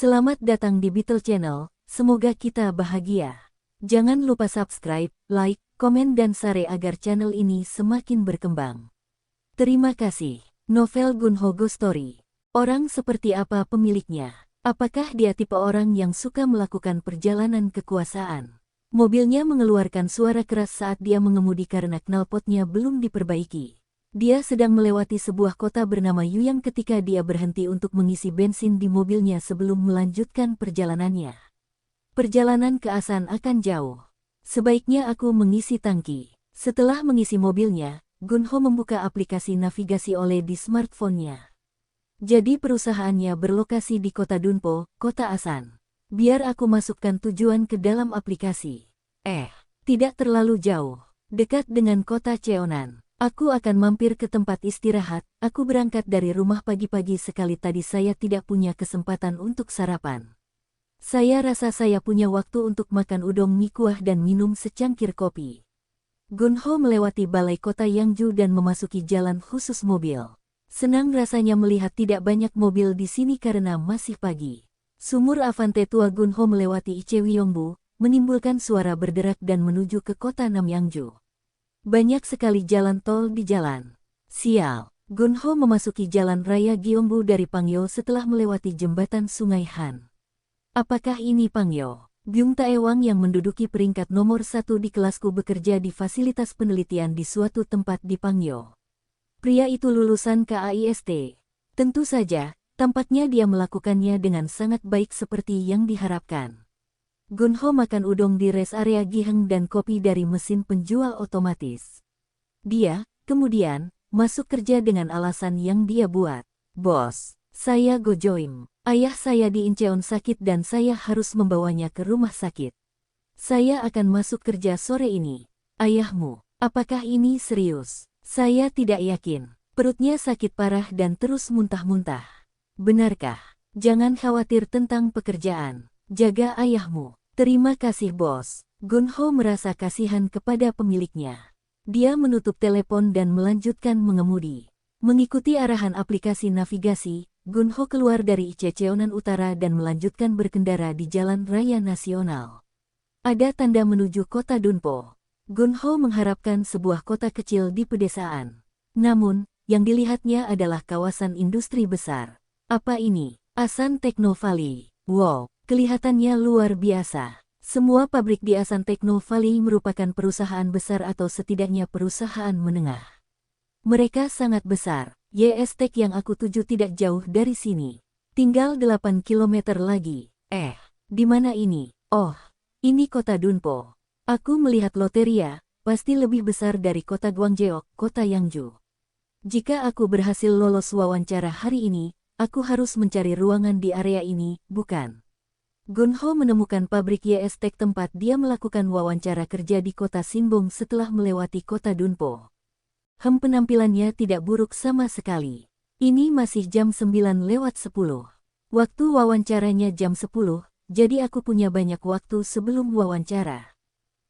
Selamat datang di Beetle Channel, semoga kita bahagia. Jangan lupa subscribe, like, komen dan share agar channel ini semakin berkembang. Terima kasih. Novel Gunho Ghost Story. Orang seperti apa pemiliknya? Apakah dia tipe orang yang suka melakukan perjalanan kekuasaan? Mobilnya mengeluarkan suara keras saat dia mengemudi karena knalpotnya belum diperbaiki. Dia sedang melewati sebuah kota bernama Yuyang ketika dia berhenti untuk mengisi bensin di mobilnya sebelum melanjutkan perjalanannya. Perjalanan ke Asan akan jauh. Sebaiknya aku mengisi tangki. Setelah mengisi mobilnya, Gunho membuka aplikasi navigasi OLED di smartphone-nya. Jadi perusahaannya berlokasi di kota Dunpo, kota Asan. Biar aku masukkan tujuan ke dalam aplikasi. Tidak terlalu jauh. Dekat dengan kota Cheonan. Aku akan mampir ke tempat istirahat. Aku berangkat dari rumah pagi-pagi sekali tadi saya tidak punya kesempatan untuk sarapan. Saya rasa saya punya waktu untuk makan udang mie kuah dan minum secangkir kopi. Gunho melewati balai kota Yangju dan memasuki jalan khusus mobil. Senang rasanya melihat tidak banyak mobil di sini karena masih pagi. Sumur Avante tua Gunho melewati Ichewiyongbu, menimbulkan suara berderak dan menuju ke kota Namyangju. Banyak sekali jalan tol di jalan. Sial, Gunho memasuki jalan raya Gyeongbu dari Pangyo setelah melewati jembatan Sungai Han. Apakah ini Pangyo? Byung Taewang yang menduduki peringkat nomor 1 di kelasku bekerja di fasilitas penelitian di suatu tempat di Pangyo. Pria itu lulusan KAIST. Tentu saja, tampaknya dia melakukannya dengan sangat baik seperti yang diharapkan. Gunho makan udang di rest area Giheng dan kopi dari mesin penjual otomatis. Dia, kemudian, masuk kerja dengan alasan yang dia buat. Bos, saya Go Joim. Ayah saya di Incheon sakit dan saya harus membawanya ke rumah sakit. Saya akan masuk kerja sore ini. Ayahmu, apakah ini serius? Saya tidak yakin. Perutnya sakit parah dan terus muntah-muntah. Benarkah? Jangan khawatir tentang pekerjaan. Jaga ayahmu. Terima kasih bos. Gunho merasa kasihan kepada pemiliknya. Dia menutup telepon dan melanjutkan mengemudi. Mengikuti arahan aplikasi navigasi, Gunho keluar dari Cheonan Utara dan melanjutkan berkendara di jalan raya nasional. Ada tanda menuju kota Dunpo. Gunho mengharapkan sebuah kota kecil di pedesaan. Namun, yang dilihatnya adalah kawasan industri besar. Apa ini? Asan Techno Valley. Wow. Kelihatannya luar biasa. Semua pabrik di Asan Techno Valley merupakan perusahaan besar atau setidaknya perusahaan menengah. Mereka sangat besar. YS Tech yang aku tuju tidak jauh dari sini. Tinggal 8 km lagi. Di mana ini? Oh, ini kota Dunpo. Aku melihat loteria, pasti lebih besar dari kota Gwangjeok, kota Yangju. Jika aku berhasil lolos wawancara hari ini, aku harus mencari ruangan di area ini, bukan? Gunho menemukan pabrik YS Tech tempat dia melakukan wawancara kerja di kota Sinbong setelah melewati kota Dunpo. Penampilannya tidak buruk sama sekali. Ini masih jam 9:10. Waktu wawancaranya jam 10, jadi aku punya banyak waktu sebelum wawancara.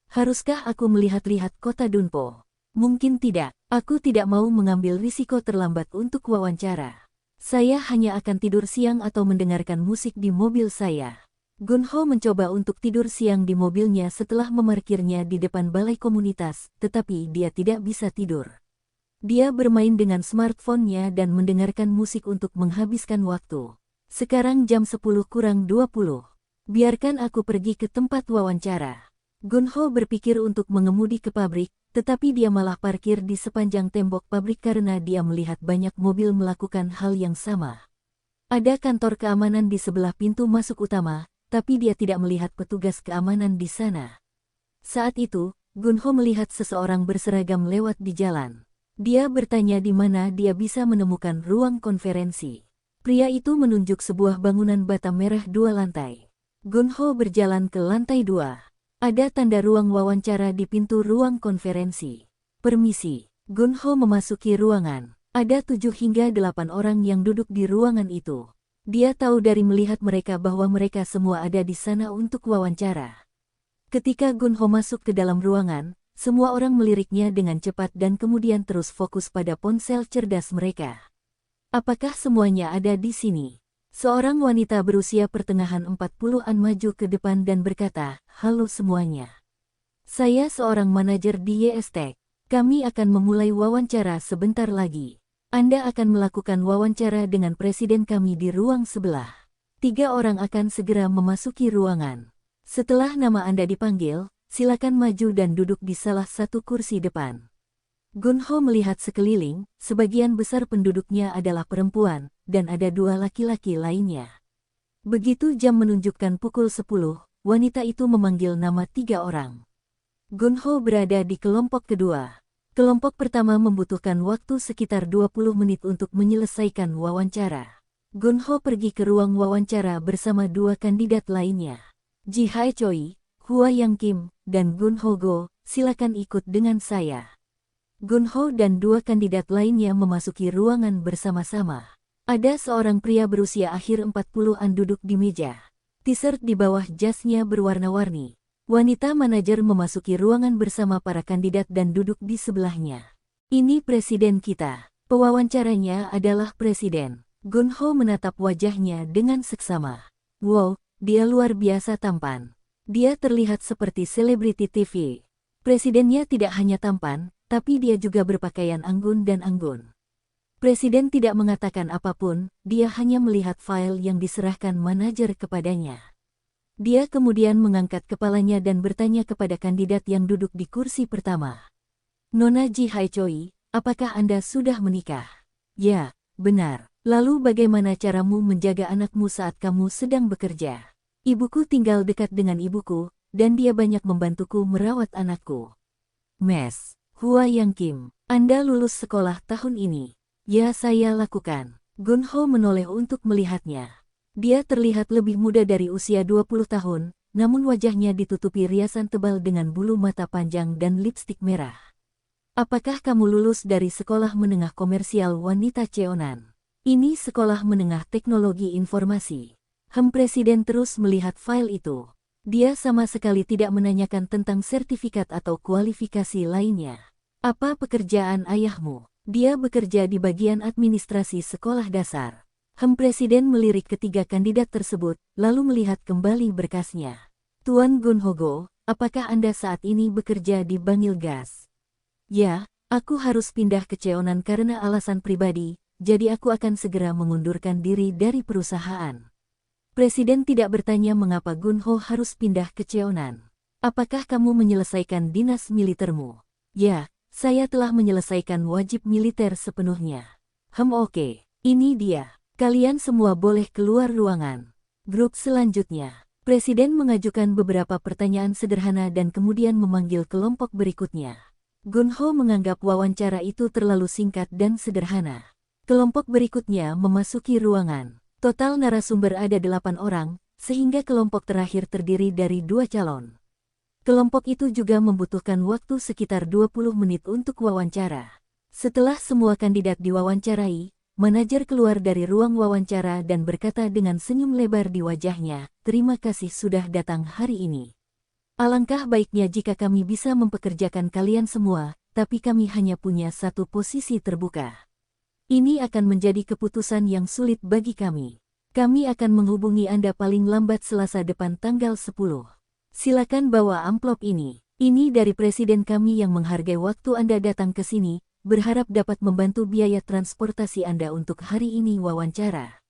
Haruskah aku melihat-lihat kota Dunpo? Mungkin tidak. Aku tidak mau mengambil risiko terlambat untuk wawancara. Saya hanya akan tidur siang atau mendengarkan musik di mobil saya. Gunho mencoba untuk tidur siang di mobilnya setelah memarkirnya di depan balai komunitas, tetapi dia tidak bisa tidur. Dia bermain dengan smartphone-nya dan mendengarkan musik untuk menghabiskan waktu. Sekarang jam 10:20. Biarkan aku pergi ke tempat wawancara. Gunho berpikir untuk mengemudi ke pabrik, tetapi dia malah parkir di sepanjang tembok pabrik karena dia melihat banyak mobil melakukan hal yang sama. Ada kantor keamanan di sebelah pintu masuk utama, tapi dia tidak melihat petugas keamanan di sana. Saat itu, Gunho melihat seseorang berseragam lewat di jalan. Dia bertanya di mana dia bisa menemukan ruang konferensi. Pria itu menunjuk sebuah bangunan bata merah 2 lantai. Gunho berjalan ke lantai 2. Ada tanda ruang wawancara di pintu ruang konferensi. Permisi. Gunho memasuki ruangan. Ada 7 hingga 8 orang yang duduk di ruangan itu. Dia tahu dari melihat mereka bahwa mereka semua ada di sana untuk wawancara. Ketika Gunho masuk ke dalam ruangan, semua orang meliriknya dengan cepat dan kemudian terus fokus pada ponsel cerdas mereka. Apakah semuanya ada di sini? Seorang wanita berusia pertengahan 40-an maju ke depan dan berkata, "Halo semuanya. Saya seorang manajer di YS Tech. Kami akan memulai wawancara sebentar lagi. Anda akan melakukan wawancara dengan presiden kami di ruang sebelah. 3 orang akan segera memasuki ruangan. Setelah nama Anda dipanggil, silakan maju dan duduk di salah satu kursi depan." Gunho melihat sekeliling, sebagian besar penduduknya adalah perempuan, dan ada 2 laki-laki lainnya. Begitu jam menunjukkan pukul 10, wanita itu memanggil nama 3 orang. Gunho berada di kelompok kedua. Kelompok pertama membutuhkan waktu sekitar 20 menit untuk menyelesaikan wawancara. Gunho pergi ke ruang wawancara bersama 2 kandidat lainnya. Ji Hae Choi, Hua Yang Kim, dan Gunho Go, silakan ikut dengan saya. Gunho dan 2 kandidat lainnya memasuki ruangan bersama-sama. Ada seorang pria berusia akhir 40-an duduk di meja. T-shirt di bawah jasnya berwarna-warni. Wanita manajer memasuki ruangan bersama para kandidat dan duduk di sebelahnya. "Ini presiden kita." Pewawancaranya adalah presiden. Gunho menatap wajahnya dengan seksama. "Wow, dia luar biasa tampan. Dia terlihat seperti selebriti TV." Presidennya tidak hanya tampan, tapi dia juga berpakaian anggun dan anggun. Presiden tidak mengatakan apapun, dia hanya melihat file yang diserahkan manajer kepadanya. Dia kemudian mengangkat kepalanya dan bertanya kepada kandidat yang duduk di kursi pertama. "Nona Ji Hae Choi, apakah Anda sudah menikah?" "Ya, benar. Lalu bagaimana caramu menjaga anakmu saat kamu sedang bekerja?" "Ibuku tinggal dekat dengan ibuku, dan dia banyak membantuku merawat anakku." "Mes. Hua Yang Kim, Anda lulus sekolah tahun ini?" "Ya, saya lakukan." Gunho menoleh untuk melihatnya. Dia terlihat lebih muda dari usia 20 tahun, namun wajahnya ditutupi riasan tebal dengan bulu mata panjang dan lipstik merah. "Apakah kamu lulus dari sekolah menengah komersial wanita Cheonan?" "Ini sekolah menengah teknologi informasi." Presiden terus melihat file itu. Dia sama sekali tidak menanyakan tentang sertifikat atau kualifikasi lainnya. "Apa pekerjaan ayahmu?" "Dia bekerja di bagian administrasi sekolah dasar." Presiden melirik ketiga kandidat tersebut, lalu melihat kembali berkasnya. "Tuan Gunho Go, apakah Anda saat ini bekerja di Bangil Gas?" "Ya, aku harus pindah ke Cheonan karena alasan pribadi, jadi aku akan segera mengundurkan diri dari perusahaan." Presiden tidak bertanya mengapa Gunho harus pindah ke Cheonan. "Apakah kamu menyelesaikan dinas militermu?" "Ya, saya telah menyelesaikan wajib militer sepenuhnya." Oke, ini dia. Kalian semua boleh keluar ruangan." Grup selanjutnya. Presiden mengajukan beberapa pertanyaan sederhana dan kemudian memanggil kelompok berikutnya. Gunho menganggap wawancara itu terlalu singkat dan sederhana. Kelompok berikutnya memasuki ruangan. Total narasumber ada 8 orang, sehingga kelompok terakhir terdiri dari 2 calon. Kelompok itu juga membutuhkan waktu sekitar 20 menit untuk wawancara. Setelah semua kandidat diwawancarai, manajer keluar dari ruang wawancara dan berkata dengan senyum lebar di wajahnya, "Terima kasih sudah datang hari ini. Alangkah baiknya jika kami bisa mempekerjakan kalian semua, tapi kami hanya punya satu posisi terbuka. Ini akan menjadi keputusan yang sulit bagi kami. Kami akan menghubungi Anda paling lambat Selasa depan tanggal 10. Silakan bawa amplop ini. Ini dari presiden kami yang menghargai waktu Anda datang ke sini, berharap dapat membantu biaya transportasi Anda untuk hari ini wawancara."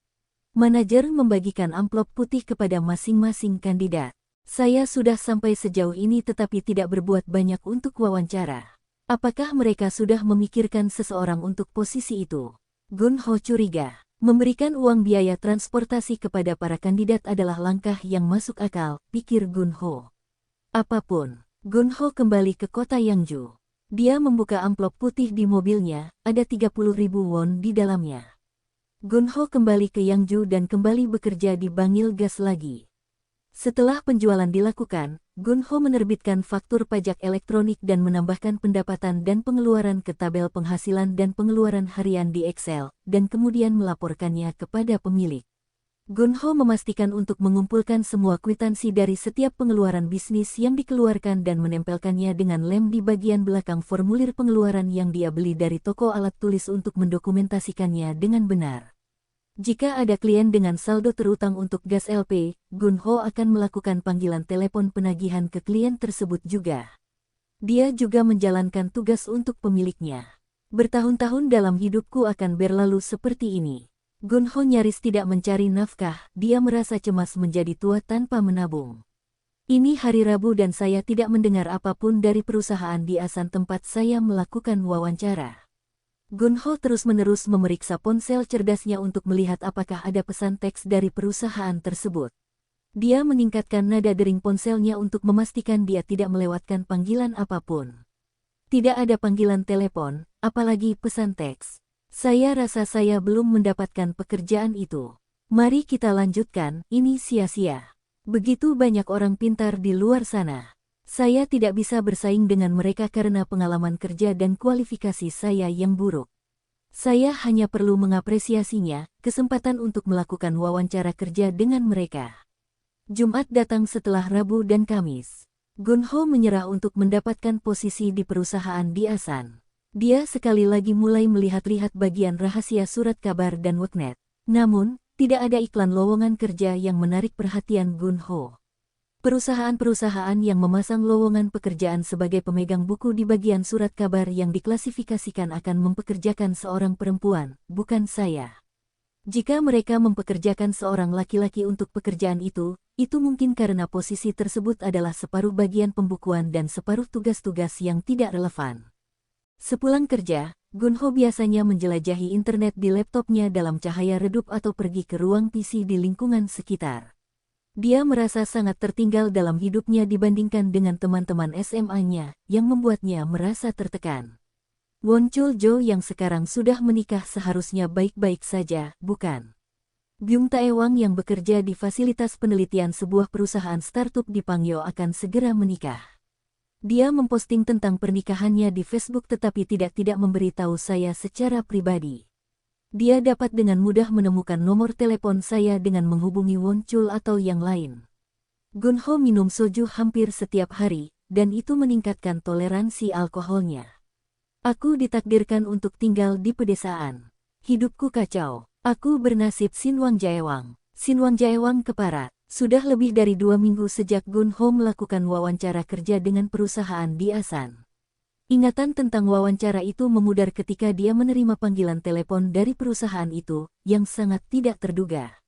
Manajer membagikan amplop putih kepada masing-masing kandidat. "Saya sudah sampai sejauh ini tetapi tidak berbuat banyak untuk wawancara. Apakah mereka sudah memikirkan seseorang untuk posisi itu?" Gunho curiga. Memberikan uang biaya transportasi kepada para kandidat adalah langkah yang masuk akal, pikir Gunho. Apapun, Gunho kembali ke kota Yangju. Dia membuka amplop putih di mobilnya, ada 30.000 won di dalamnya. Gunho kembali ke Yangju dan kembali bekerja di Bangil Gas lagi. Setelah penjualan dilakukan, Gunho menerbitkan faktur pajak elektronik dan menambahkan pendapatan dan pengeluaran ke tabel penghasilan dan pengeluaran harian di Excel, dan kemudian melaporkannya kepada pemilik. Gunho memastikan untuk mengumpulkan semua kwitansi dari setiap pengeluaran bisnis yang dikeluarkan dan menempelkannya dengan lem di bagian belakang formulir pengeluaran yang dia beli dari toko alat tulis untuk mendokumentasikannya dengan benar. Jika ada klien dengan saldo terutang untuk gas LP, Gunho akan melakukan panggilan telepon penagihan ke klien tersebut juga. Dia juga menjalankan tugas untuk pemiliknya. Bertahun-tahun dalam hidupku akan berlalu seperti ini. Gunho nyaris tidak mencari nafkah, dia merasa cemas menjadi tua tanpa menabung. Ini hari Rabu dan saya tidak mendengar apapun dari perusahaan di Asan tempat saya melakukan wawancara. Gunho terus-menerus memeriksa ponsel cerdasnya untuk melihat apakah ada pesan teks dari perusahaan tersebut. Dia meningkatkan nada dering ponselnya untuk memastikan dia tidak melewatkan panggilan apapun. Tidak ada panggilan telepon, apalagi pesan teks. Saya rasa saya belum mendapatkan pekerjaan itu. Mari kita lanjutkan, ini sia-sia. Begitu banyak orang pintar di luar sana. Saya tidak bisa bersaing dengan mereka karena pengalaman kerja dan kualifikasi saya yang buruk. Saya hanya perlu mengapresiasinya, kesempatan untuk melakukan wawancara kerja dengan mereka. Jumat datang setelah Rabu dan Kamis. Gunho menyerah untuk mendapatkan posisi di perusahaan di Asan. Dia sekali lagi mulai melihat-lihat bagian rahasia surat kabar dan webnet. Namun, tidak ada iklan lowongan kerja yang menarik perhatian Gunho. Perusahaan-perusahaan yang memasang lowongan pekerjaan sebagai pemegang buku di bagian surat kabar yang diklasifikasikan akan mempekerjakan seorang perempuan, bukan saya. Jika mereka mempekerjakan seorang laki-laki untuk pekerjaan itu mungkin karena posisi tersebut adalah separuh bagian pembukuan dan separuh tugas-tugas yang tidak relevan. Sepulang kerja, Gunho biasanya menjelajahi internet di laptopnya dalam cahaya redup atau pergi ke ruang PC di lingkungan sekitar. Dia merasa sangat tertinggal dalam hidupnya dibandingkan dengan teman-teman SMA-nya, yang membuatnya merasa tertekan. Won Chul-jo yang sekarang sudah menikah seharusnya baik-baik saja, bukan? Byung Tae-wang yang bekerja di fasilitas penelitian sebuah perusahaan startup di Pangyo akan segera menikah. Dia memposting tentang pernikahannya di Facebook tetapi tidak memberitahu saya secara pribadi. Dia dapat dengan mudah menemukan nomor telepon saya dengan menghubungi Won Chul atau yang lain. Gunho minum soju hampir setiap hari, dan itu meningkatkan toleransi alkoholnya. Aku ditakdirkan untuk tinggal di pedesaan. Hidupku kacau. Aku bernasib Sinwang Jaewang. Sinwang Jaewang keparat. Sudah lebih dari 2 minggu sejak Gunho melakukan wawancara kerja dengan perusahaan di Asan. Ingatan tentang wawancara itu memudar ketika dia menerima panggilan telepon dari perusahaan itu, yang sangat tidak terduga.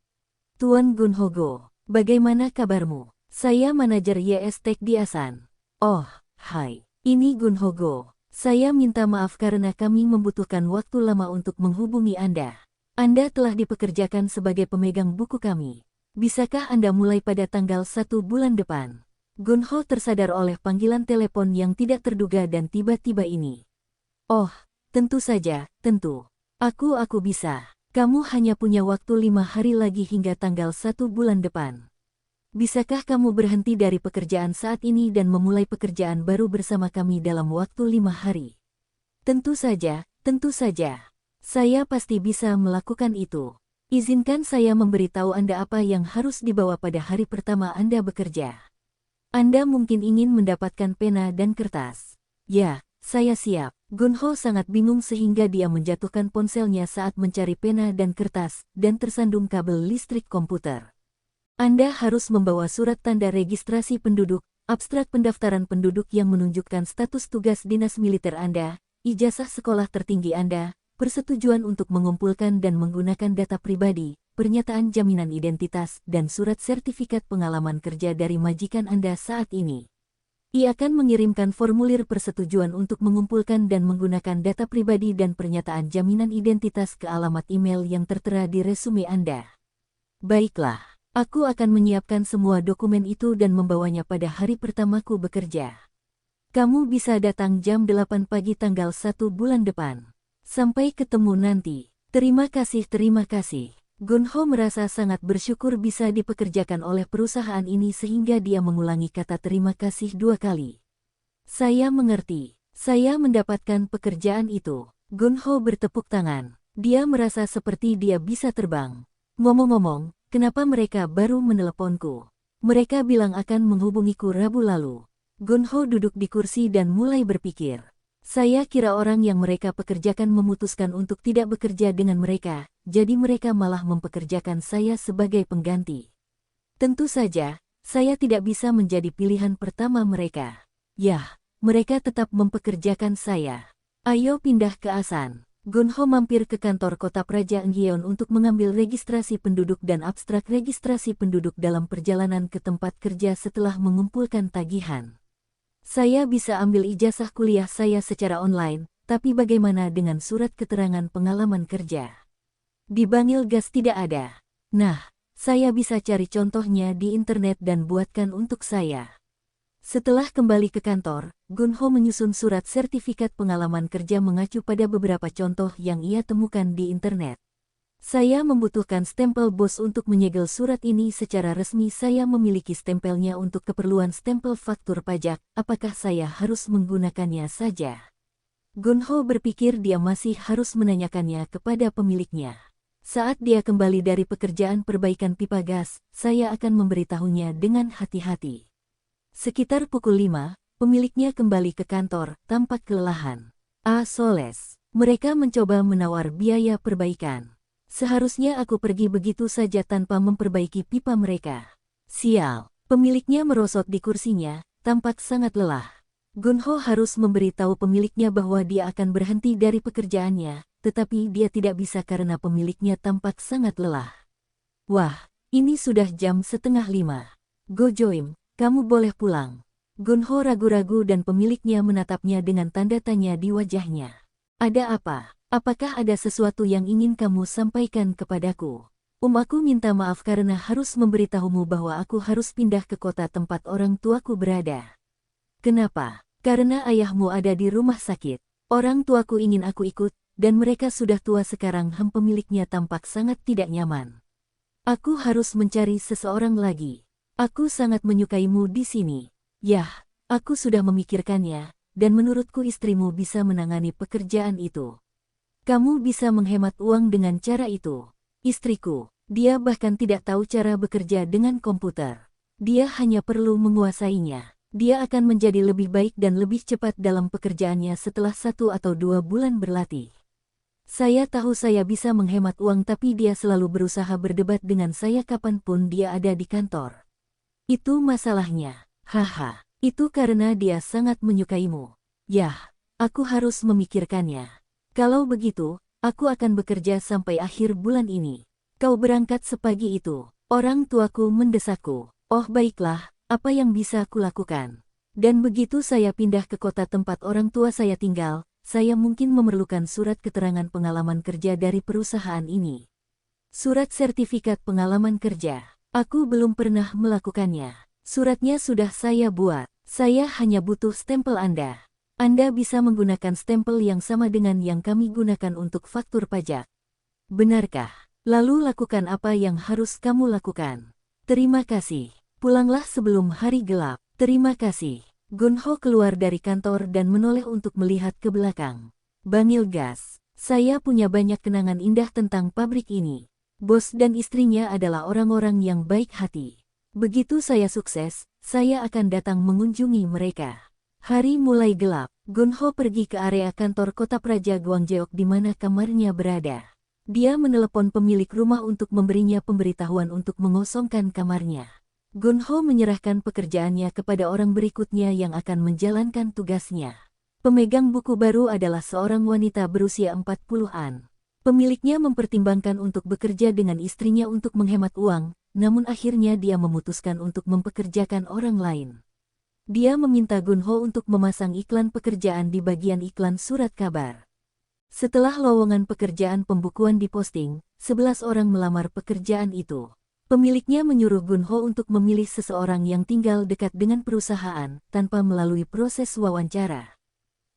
Tuan Gunho Go, bagaimana kabarmu? Saya manajer YS Tech di Asan. Oh, hai. Ini Gunho Go. Saya minta maaf karena kami membutuhkan waktu lama untuk menghubungi Anda. Anda telah dipekerjakan sebagai pemegang buku kami. Bisakah Anda mulai pada tanggal 1 bulan depan? Gunho tersadar oleh panggilan telepon yang tidak terduga dan tiba-tiba ini. Oh, tentu saja, tentu. Aku bisa. Kamu hanya punya waktu 5 hari lagi hingga tanggal 1 bulan depan. Bisakah kamu berhenti dari pekerjaan saat ini dan memulai pekerjaan baru bersama kami dalam waktu 5 hari? Tentu saja, tentu saja. Saya pasti bisa melakukan itu. Izinkan saya memberitahu Anda apa yang harus dibawa pada hari pertama Anda bekerja. Anda mungkin ingin mendapatkan pena dan kertas. Ya, saya siap. Gunho sangat bingung sehingga dia menjatuhkan ponselnya saat mencari pena dan kertas, dan tersandung kabel listrik komputer. Anda harus membawa surat tanda registrasi penduduk, abstrak pendaftaran penduduk yang menunjukkan status tugas dinas militer Anda, ijazah sekolah tertinggi Anda, persetujuan untuk mengumpulkan dan menggunakan data pribadi, pernyataan jaminan identitas, dan surat sertifikat pengalaman kerja dari majikan Anda saat ini. Ia akan mengirimkan formulir persetujuan untuk mengumpulkan dan menggunakan data pribadi dan pernyataan jaminan identitas ke alamat email yang tertera di resume Anda. Baiklah, aku akan menyiapkan semua dokumen itu dan membawanya pada hari pertamaku bekerja. Kamu bisa datang jam 8 pagi tanggal 1 bulan depan. Sampai ketemu nanti. Terima kasih, terima kasih. Gunho merasa sangat bersyukur bisa dipekerjakan oleh perusahaan ini sehingga dia mengulangi kata terima kasih 2 kali. Saya mengerti. Saya mendapatkan pekerjaan itu. Gunho bertepuk tangan. Dia merasa seperti dia bisa terbang. Ngomong-ngomong, kenapa mereka baru meneleponku? Mereka bilang akan menghubungiku Rabu lalu. Gunho duduk di kursi dan mulai berpikir. Saya kira orang yang mereka pekerjakan memutuskan untuk tidak bekerja dengan mereka, jadi mereka malah mempekerjakan saya sebagai pengganti. Tentu saja, saya tidak bisa menjadi pilihan pertama mereka. Yah, mereka tetap mempekerjakan saya. Ayo pindah ke Asan. Gunho mampir ke kantor kota Praja Engyeon untuk mengambil registrasi penduduk dan abstrak registrasi penduduk dalam perjalanan ke tempat kerja setelah mengumpulkan tagihan. Saya bisa ambil ijazah kuliah saya secara online, tapi bagaimana dengan surat keterangan pengalaman kerja? Di Bangil Gas tidak ada. Nah, saya bisa cari contohnya di internet dan buatkan untuk saya. Setelah kembali ke kantor, Gunho menyusun surat sertifikat pengalaman kerja mengacu pada beberapa contoh yang ia temukan di internet. Saya membutuhkan stempel bos untuk menyegel surat ini secara resmi. Saya memiliki stempelnya untuk keperluan stempel faktur pajak. Apakah saya harus menggunakannya saja? Gunho berpikir dia masih harus menanyakannya kepada pemiliknya. Saat dia kembali dari pekerjaan perbaikan pipa gas, saya akan memberitahunya dengan hati-hati. Sekitar pukul 5, pemiliknya kembali ke kantor, tampak kelelahan. Soles. Mereka mencoba menawar biaya perbaikan. Seharusnya aku pergi begitu saja tanpa memperbaiki pipa mereka. Sial. Pemiliknya merosot di kursinya, tampak sangat lelah. Gunho harus memberitahu pemiliknya bahwa dia akan berhenti dari pekerjaannya, tetapi dia tidak bisa karena pemiliknya tampak sangat lelah. Wah, ini sudah jam 4:30. Gojoim, kamu boleh pulang. Gunho ragu-ragu dan pemiliknya menatapnya dengan tanda tanya di wajahnya. Ada apa? Apakah ada sesuatu yang ingin kamu sampaikan kepadaku? Aku minta maaf karena harus memberitahumu bahwa aku harus pindah ke kota tempat orang tuaku berada. Kenapa? Karena ayahmu ada di rumah sakit. Orang tuaku ingin aku ikut, dan mereka sudah tua sekarang. Pemiliknya tampak sangat tidak nyaman. Aku harus mencari seseorang lagi. Aku sangat menyukaimu di sini. Yah, aku sudah memikirkannya, dan menurutku istrimu bisa menangani pekerjaan itu. Kamu bisa menghemat uang dengan cara itu. Istriku, dia bahkan tidak tahu cara bekerja dengan komputer. Dia hanya perlu menguasainya. Dia akan menjadi lebih baik dan lebih cepat dalam pekerjaannya setelah 1 atau 2 bulan berlatih. Saya tahu saya bisa menghemat uang, tapi dia selalu berusaha berdebat dengan saya kapanpun dia ada di kantor. Itu masalahnya. Haha, itu karena dia sangat menyukaimu. Yah, aku harus memikirkannya. Kalau begitu, aku akan bekerja sampai akhir bulan ini. Kau berangkat sepagi itu. Orang tuaku mendesakku. Oh baiklah, apa yang bisa kulakukan? Dan begitu saya pindah ke kota tempat orang tua saya tinggal, saya mungkin memerlukan surat keterangan pengalaman kerja dari perusahaan ini. Surat sertifikat pengalaman kerja. Aku belum pernah melakukannya. Suratnya sudah saya buat. Saya hanya butuh stempel Anda. Anda bisa menggunakan stempel yang sama dengan yang kami gunakan untuk faktur pajak. Benarkah? Lalu lakukan apa yang harus kamu lakukan. Terima kasih. Pulanglah sebelum hari gelap. Terima kasih. Gunho keluar dari kantor dan menoleh untuk melihat ke belakang. Bangil Gas. Saya punya banyak kenangan indah tentang pabrik ini. Bos dan istrinya adalah orang-orang yang baik hati. Begitu saya sukses, saya akan datang mengunjungi mereka. Hari mulai gelap, Gunho pergi ke area kantor kota Praja Gwangjeok di mana kamarnya berada. Dia menelepon pemilik rumah untuk memberinya pemberitahuan untuk mengosongkan kamarnya. Gunho menyerahkan pekerjaannya kepada orang berikutnya yang akan menjalankan tugasnya. Pemegang buku baru adalah seorang wanita berusia 40-an. Pemiliknya mempertimbangkan untuk bekerja dengan istrinya untuk menghemat uang, namun akhirnya dia memutuskan untuk mempekerjakan orang lain. Dia meminta Gunho untuk memasang iklan pekerjaan di bagian iklan surat kabar. Setelah lowongan pekerjaan pembukuan diposting, 11 orang melamar pekerjaan itu. Pemiliknya menyuruh Gunho untuk memilih seseorang yang tinggal dekat dengan perusahaan, tanpa melalui proses wawancara.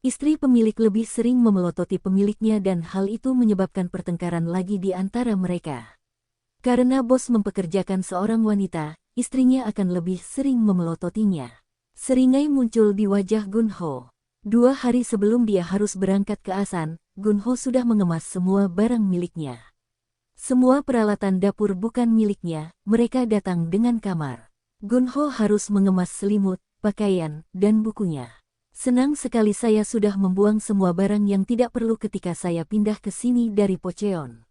Istri pemilik lebih sering memelototi pemiliknya dan hal itu menyebabkan pertengkaran lagi di antara mereka. Karena bos mempekerjakan seorang wanita, istrinya akan lebih sering memelototinya. Seringai muncul di wajah Gunho. 2 hari sebelum dia harus berangkat ke Asan, Gunho sudah mengemas semua barang miliknya. Semua peralatan dapur bukan miliknya, mereka datang dengan kamar. Gunho harus mengemas selimut, pakaian, dan bukunya. Senang sekali saya sudah membuang semua barang yang tidak perlu ketika saya pindah ke sini dari Pocheon.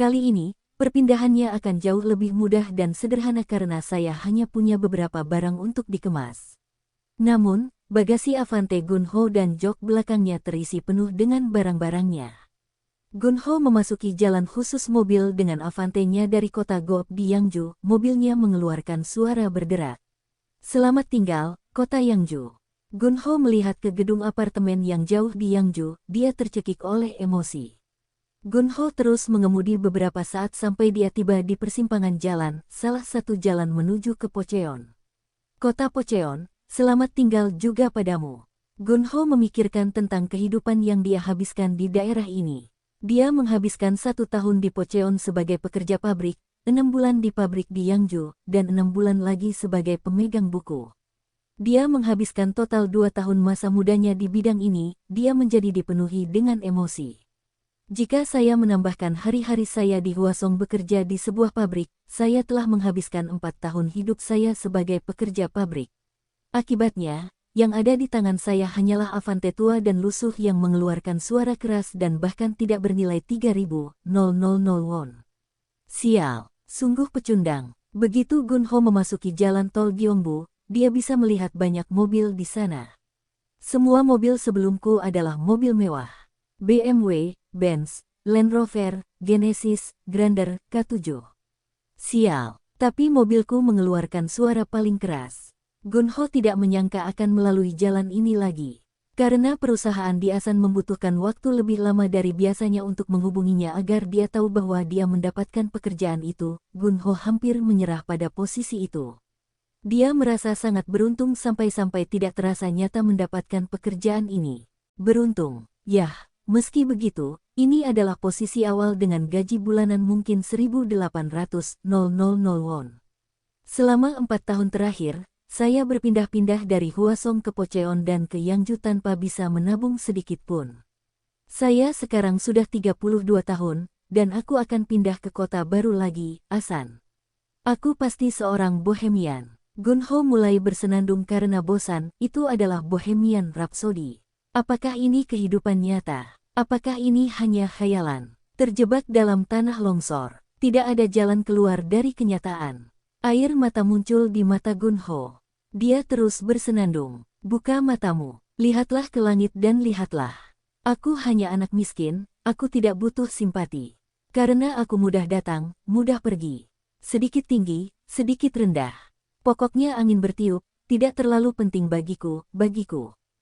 Kali ini, perpindahannya akan jauh lebih mudah dan sederhana karena saya hanya punya beberapa barang untuk dikemas. Namun, bagasi Avante Gunho dan jok belakangnya terisi penuh dengan barang-barangnya. Gunho memasuki jalan khusus mobil dengan Avante-nya dari kota Gob di Yangju. Mobilnya mengeluarkan suara berderak. Selamat tinggal, kota Yangju. Gunho melihat ke gedung apartemen yang jauh di Yangju. Dia tercekik oleh emosi. Gunho terus mengemudi beberapa saat sampai dia tiba di persimpangan jalan, salah satu jalan menuju ke Pocheon. Kota Pocheon, selamat tinggal juga padamu. Gunho memikirkan tentang kehidupan yang dia habiskan di daerah ini. Dia menghabiskan 1 tahun di Pocheon sebagai pekerja pabrik, 6 bulan di pabrik di Yangju, dan 6 bulan lagi sebagai pemegang buku. Dia menghabiskan total 2 tahun masa mudanya di bidang ini. Dia menjadi dipenuhi dengan emosi. Jika saya menambahkan hari-hari saya di Hwasong bekerja di sebuah pabrik, saya telah menghabiskan 4 tahun hidup saya sebagai pekerja pabrik. Akibatnya, yang ada di tangan saya hanyalah Avante tua dan lusuh yang mengeluarkan suara keras dan bahkan tidak bernilai 3.000 won. Sial, sungguh pecundang. Begitu Gunho memasuki jalan tol Gyeongbu, dia bisa melihat banyak mobil di sana. Semua mobil sebelumku adalah mobil mewah. BMW, Benz, Land Rover, Genesis, Grandeur, K7. Sial, tapi mobilku mengeluarkan suara paling keras. Gunho tidak menyangka akan melalui jalan ini lagi. Karena perusahaan di Asan membutuhkan waktu lebih lama dari biasanya untuk menghubunginya agar dia tahu bahwa dia mendapatkan pekerjaan itu, Gunho hampir menyerah pada posisi itu. Dia merasa sangat beruntung sampai-sampai tidak terasa nyata mendapatkan pekerjaan ini. Beruntung, yah, meski begitu, ini adalah posisi awal dengan gaji bulanan mungkin 1.800 won. Selama 4 tahun terakhir, saya berpindah-pindah dari Hwasong ke Pocheon dan ke Yangju tanpa bisa menabung sedikit pun. Saya sekarang sudah 32 tahun, dan aku akan pindah ke kota baru lagi, Asan. Aku pasti seorang bohemian. Gunho mulai bersenandung karena bosan. Itu adalah Bohemian Rhapsody. Apakah ini kehidupan nyata? Apakah ini hanya khayalan? Terjebak dalam tanah longsor. Tidak ada jalan keluar dari kenyataan. Air mata muncul di mata Gunho. Dia terus bersenandung. Buka matamu. Lihatlah ke langit dan lihatlah. Aku hanya anak miskin, aku tidak butuh simpati. Karena aku mudah datang, mudah pergi. Sedikit tinggi, sedikit rendah. Pokoknya angin bertiup, tidak terlalu penting bagiku.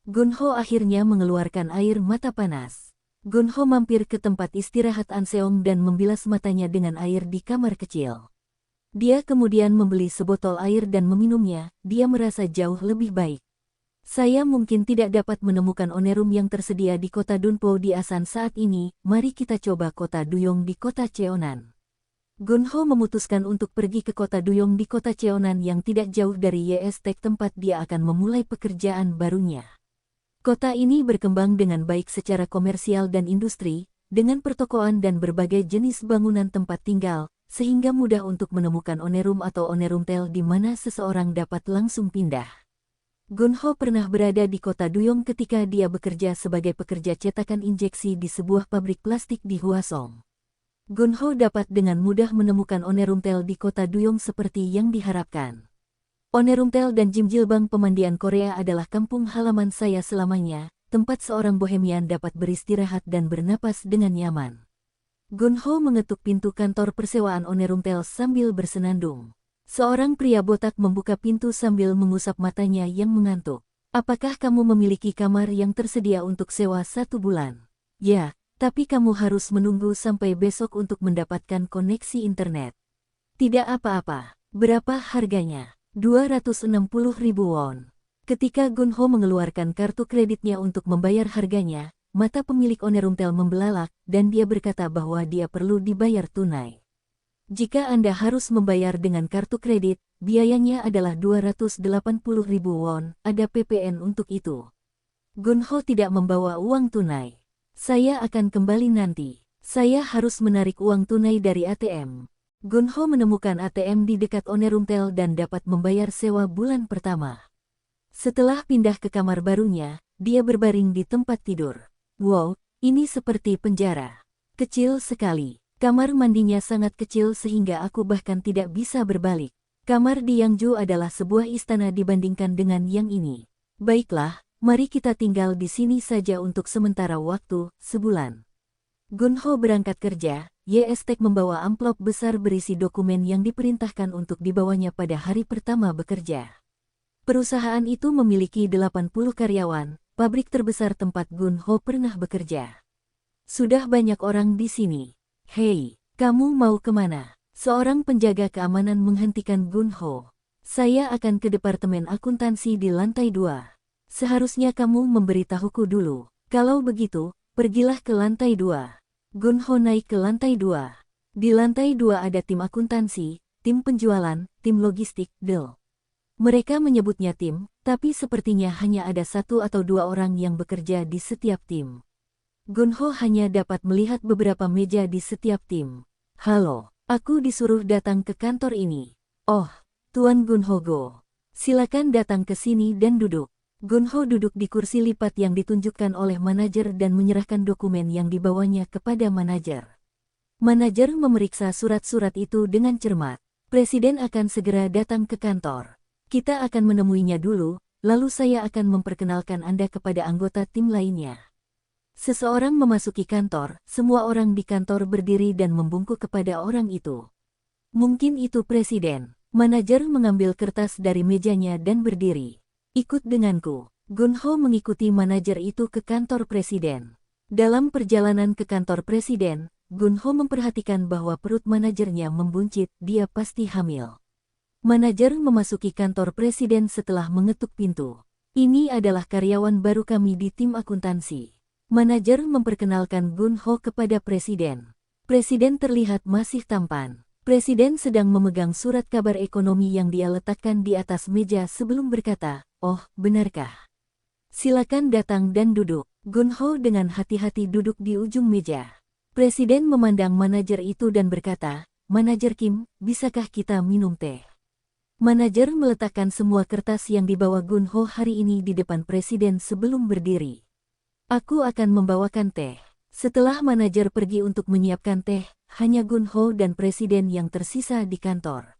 Gunho akhirnya mengeluarkan air mata panas. Gunho mampir ke tempat istirahat Anseong dan membilas matanya dengan air di kamar kecil. Dia kemudian membeli sebotol air dan meminumnya. Dia merasa jauh lebih baik. Saya mungkin tidak dapat menemukan onerum yang tersedia di kota Dunpo di Asan saat ini. Mari kita coba kota Duyong di kota Cheonan. Gunho memutuskan untuk pergi ke kota Duyong di kota Cheonan yang tidak jauh dari YS-Tech tempat dia akan memulai pekerjaan barunya. Kota ini berkembang dengan baik secara komersial dan industri, dengan pertokoan dan berbagai jenis bangunan tempat tinggal, sehingga mudah untuk menemukan onerum atau onerumtel di mana seseorang dapat langsung pindah. Gunho pernah berada di kota Duyong ketika dia bekerja sebagai pekerja cetakan injeksi di sebuah pabrik plastik di Hwasong. Gunho dapat dengan mudah menemukan onerumtel di kota Duyong seperti yang diharapkan. Onerumtel dan Jimjilbang pemandian Korea adalah kampung halaman saya selamanya, tempat seorang bohemian dapat beristirahat dan bernapas dengan nyaman. Gunho mengetuk pintu kantor persewaan onerumtel sambil bersenandung. Seorang pria botak membuka pintu sambil mengusap matanya yang mengantuk. Apakah kamu memiliki kamar yang tersedia untuk sewa 1 bulan? Ya, tapi kamu harus menunggu sampai besok untuk mendapatkan koneksi internet. Tidak apa-apa. Berapa harganya? 260.000 won. Ketika Gunho mengeluarkan kartu kreditnya untuk membayar harganya, mata pemilik onerumtel membelalak, dan dia berkata bahwa dia perlu dibayar tunai. Jika Anda harus membayar dengan kartu kredit, biayanya adalah 280.000 won, ada PPN untuk itu. Gunho tidak membawa uang tunai. Saya akan kembali nanti. Saya harus menarik uang tunai dari ATM. Gunho menemukan ATM di dekat onerumtel dan dapat membayar sewa bulan pertama. Setelah pindah ke kamar barunya, dia berbaring di tempat tidur. Wow, ini seperti penjara. Kecil sekali. Kamar mandinya sangat kecil sehingga aku bahkan tidak bisa berbalik. Kamar di Yangju adalah sebuah istana dibandingkan dengan yang ini. Baiklah, mari kita tinggal di sini saja untuk sementara waktu, sebulan. Gunho berangkat kerja, Yestek membawa amplop besar berisi dokumen yang diperintahkan untuk dibawanya pada hari pertama bekerja. Perusahaan itu memiliki 80 karyawan, pabrik terbesar tempat Gunho pernah bekerja. Sudah banyak orang di sini. Hei, kamu mau kemana? Seorang penjaga keamanan menghentikan Gunho. Saya akan ke departemen akuntansi di lantai 2. Seharusnya kamu memberitahuku dulu. Kalau begitu, pergilah ke lantai 2. Gunho naik ke lantai 2. Di lantai 2 ada tim akuntansi, tim penjualan, tim logistik, DEL. Mereka menyebutnya tim, tapi sepertinya hanya ada 1 atau 2 orang yang bekerja di setiap tim. Gunho hanya dapat melihat beberapa meja di setiap tim. Halo, aku disuruh datang ke kantor ini. Oh, Tuan Gunho Go. Silakan datang ke sini dan duduk. Gunho duduk di kursi lipat yang ditunjukkan oleh manajer dan menyerahkan dokumen yang dibawanya kepada manajer. Manajer memeriksa surat-surat itu dengan cermat. Presiden akan segera datang ke kantor. Kita akan menemuinya dulu, lalu saya akan memperkenalkan Anda kepada anggota tim lainnya. Seseorang memasuki kantor, semua orang di kantor berdiri dan membungkuk kepada orang itu. Mungkin itu presiden. Manajer mengambil kertas dari mejanya dan berdiri. Ikut denganku. Gunho mengikuti manajer itu ke kantor presiden. Dalam perjalanan ke kantor presiden, Gunho memperhatikan bahwa perut manajernya membuncit, dia pasti hamil. Manajer memasuki kantor presiden setelah mengetuk pintu. Ini adalah karyawan baru kami di tim akuntansi. Manajer memperkenalkan Gunho kepada presiden. Presiden terlihat masih tampan. Presiden sedang memegang surat kabar ekonomi yang dia letakkan di atas meja sebelum berkata, "Oh, benarkah? Silakan datang dan duduk." Gunho dengan hati-hati duduk di ujung meja. Presiden memandang manajer itu dan berkata, "Manajer Kim, bisakah kita minum teh?" Manajer meletakkan semua kertas yang dibawa Gunho hari ini di depan presiden sebelum berdiri. "Aku akan membawakan teh." Setelah manajer pergi untuk menyiapkan teh, hanya Gunho dan presiden yang tersisa di kantor.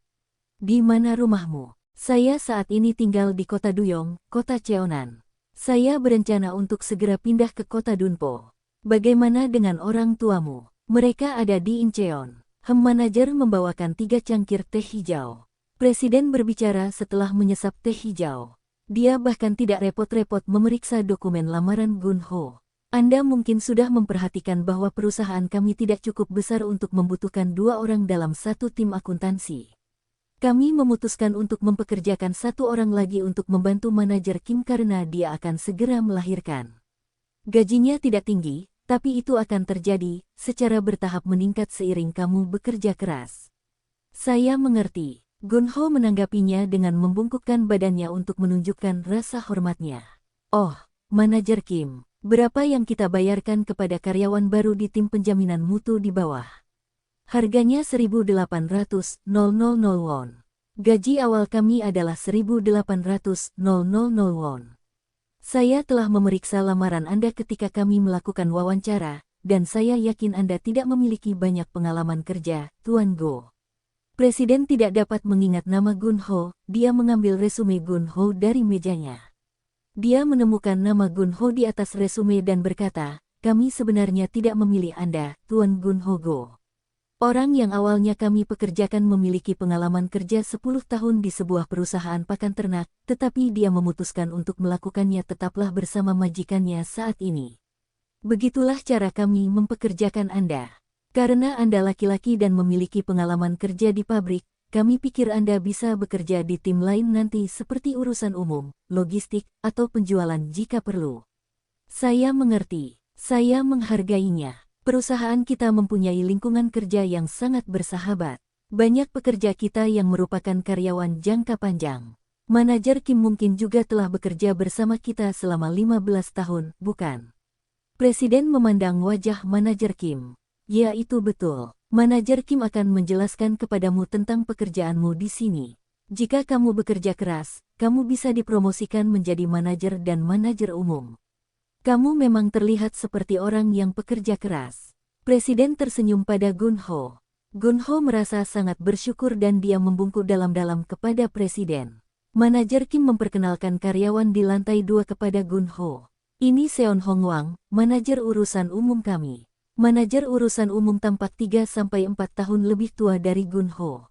"Di mana rumahmu?" "Saya saat ini tinggal di kota Duyong, kota Cheonan. Saya berencana untuk segera pindah ke kota Dunpo. Bagaimana dengan orang tuamu?" "Mereka ada di Incheon." Manajer membawakan 3 cangkir teh hijau. Presiden berbicara setelah menyesap teh hijau. Dia bahkan tidak repot-repot memeriksa dokumen lamaran Gunho. "Anda mungkin sudah memperhatikan bahwa perusahaan kami tidak cukup besar untuk membutuhkan 2 orang dalam satu tim akuntansi. Kami memutuskan untuk mempekerjakan 1 orang lagi untuk membantu manajer Kim karena dia akan segera melahirkan. Gajinya tidak tinggi, tapi itu akan terjadi secara bertahap meningkat seiring kamu bekerja keras." "Saya mengerti." Gunho menanggapinya dengan membungkukkan badannya untuk menunjukkan rasa hormatnya. "Oh, manajer Kim, berapa yang kita bayarkan kepada karyawan baru di tim penjaminan mutu di bawah?" "Harganya 1.800.000 won. Gaji awal kami adalah 1.800.000 won. Saya telah memeriksa lamaran Anda ketika kami melakukan wawancara, dan saya yakin Anda tidak memiliki banyak pengalaman kerja, Tuan Go." Presiden tidak dapat mengingat nama Gunho, dia mengambil resume Gunho dari mejanya. Dia menemukan nama Gunho di atas resume dan berkata, "Kami sebenarnya tidak memilih Anda, Tuan Gunho Go. Orang yang awalnya kami pekerjakan memiliki pengalaman kerja 10 tahun di sebuah perusahaan pakan ternak, tetapi dia memutuskan untuk melakukannya tetaplah bersama majikannya saat ini. Begitulah cara kami mempekerjakan Anda. Karena Anda laki-laki dan memiliki pengalaman kerja di pabrik, kami pikir Anda bisa bekerja di tim lain nanti seperti urusan umum, logistik, atau penjualan jika perlu." "Saya mengerti. Saya menghargainya. Perusahaan kita mempunyai lingkungan kerja yang sangat bersahabat. Banyak pekerja kita yang merupakan karyawan jangka panjang. Manajer Kim mungkin juga telah bekerja bersama kita selama 15 tahun, bukan?" Presiden memandang wajah manajer Kim. "Ya, itu betul. Manajer Kim akan menjelaskan kepadamu tentang pekerjaanmu di sini. Jika kamu bekerja keras, kamu bisa dipromosikan menjadi manajer dan manajer umum. Kamu memang terlihat seperti orang yang pekerja keras." Presiden tersenyum pada Gun-ho. Gun-ho merasa sangat bersyukur dan dia membungkuk dalam-dalam kepada Presiden. Manajer Kim memperkenalkan karyawan di lantai 2 kepada Gun-ho. Ini Seon Hongwang, manajer urusan umum kami. Manajer urusan umum tampak 3-4 tahun lebih tua dari Gun-ho.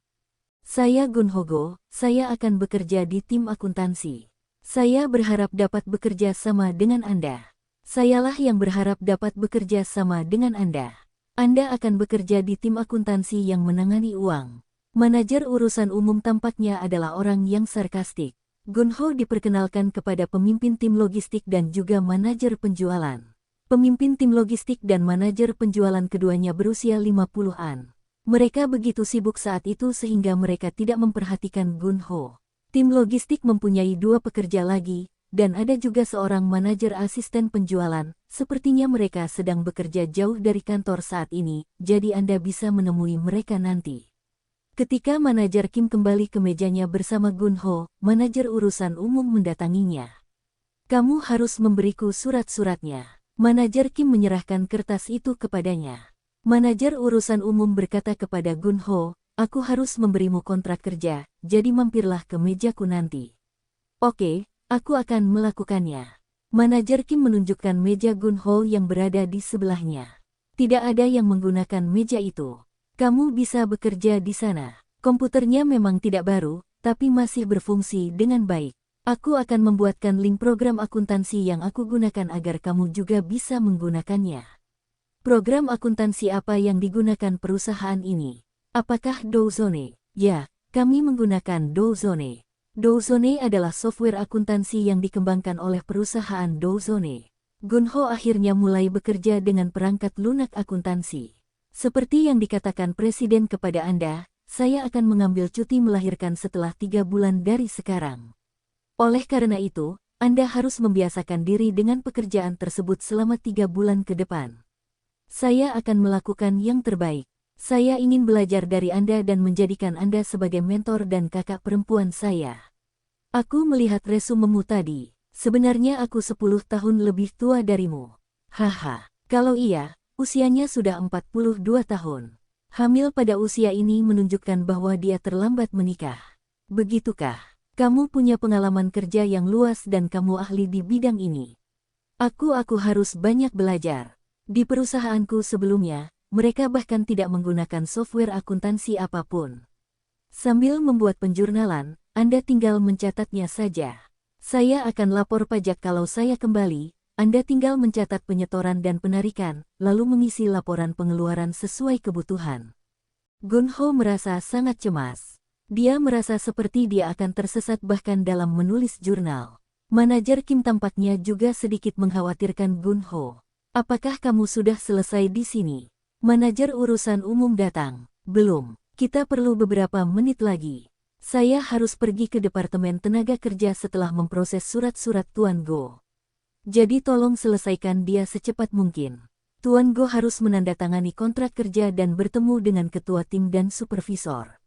Saya Gun-ho Go, saya akan bekerja di tim akuntansi. Saya berharap dapat bekerja sama dengan Anda. Sayalah yang berharap dapat bekerja sama dengan Anda. Anda akan bekerja di tim akuntansi yang menangani uang. Manajer urusan umum tampaknya adalah orang yang sarkastik. Gun-ho diperkenalkan kepada pemimpin tim logistik dan juga manajer penjualan. Pemimpin tim logistik dan manajer penjualan keduanya berusia 50-an. Mereka begitu sibuk saat itu sehingga mereka tidak memperhatikan Gun-ho. Tim logistik mempunyai 2 pekerja lagi, dan ada juga seorang manajer asisten penjualan. Sepertinya mereka sedang bekerja jauh dari kantor saat ini, jadi Anda bisa menemui mereka nanti. Ketika manajer Kim kembali ke mejanya bersama Gun-ho, manajer urusan umum mendatanginya. Kamu harus memberiku surat-suratnya. Manajer Kim menyerahkan kertas itu kepadanya. Manajer urusan umum berkata kepada Gun-ho, aku harus memberimu kontrak kerja, jadi mampirlah ke mejaku nanti. Oke, aku akan melakukannya. Manajer Kim menunjukkan meja Gun-ho yang berada di sebelahnya. Tidak ada yang menggunakan meja itu. Kamu bisa bekerja di sana. Komputernya memang tidak baru, tapi masih berfungsi dengan baik. Aku akan membuatkan link program akuntansi yang aku gunakan agar kamu juga bisa menggunakannya. Program akuntansi apa yang digunakan perusahaan ini? Apakah Douzone? Ya, kami menggunakan Douzone. Douzone adalah software akuntansi yang dikembangkan oleh perusahaan Douzone. Gun-ho akhirnya mulai bekerja dengan perangkat lunak akuntansi. Seperti yang dikatakan Presiden kepada Anda, saya akan mengambil cuti melahirkan setelah 3 bulan dari sekarang. Oleh karena itu, Anda harus membiasakan diri dengan pekerjaan tersebut selama 3 bulan ke depan. Saya akan melakukan yang terbaik. Saya ingin belajar dari Anda dan menjadikan Anda sebagai mentor dan kakak perempuan saya. Aku melihat resumemu tadi. Sebenarnya aku 10 tahun lebih tua darimu. Haha, kalau iya, usianya sudah 42 tahun. Hamil pada usia ini menunjukkan bahwa dia terlambat menikah. Begitukah? Kamu punya pengalaman kerja yang luas dan kamu ahli di bidang ini. Aku harus banyak belajar. Di perusahaanku sebelumnya, mereka bahkan tidak menggunakan software akuntansi apapun. Sambil membuat penjurnalan, Anda tinggal mencatatnya saja. Saya akan lapor pajak kalau saya kembali, Anda tinggal mencatat penyetoran dan penarikan, lalu mengisi laporan pengeluaran sesuai kebutuhan. Gun-ho merasa sangat cemas. Dia merasa seperti dia akan tersesat bahkan dalam menulis jurnal. Manajer Kim tampaknya juga sedikit mengkhawatirkan Gun-ho. Apakah kamu sudah selesai di sini? Manajer urusan umum datang. Belum. Kita perlu beberapa menit lagi. Saya harus pergi ke Departemen Tenaga Kerja setelah memproses surat-surat Tuan Go. Jadi tolong selesaikan dia secepat mungkin. Tuan Go harus menandatangani kontrak kerja dan bertemu dengan ketua tim dan supervisor.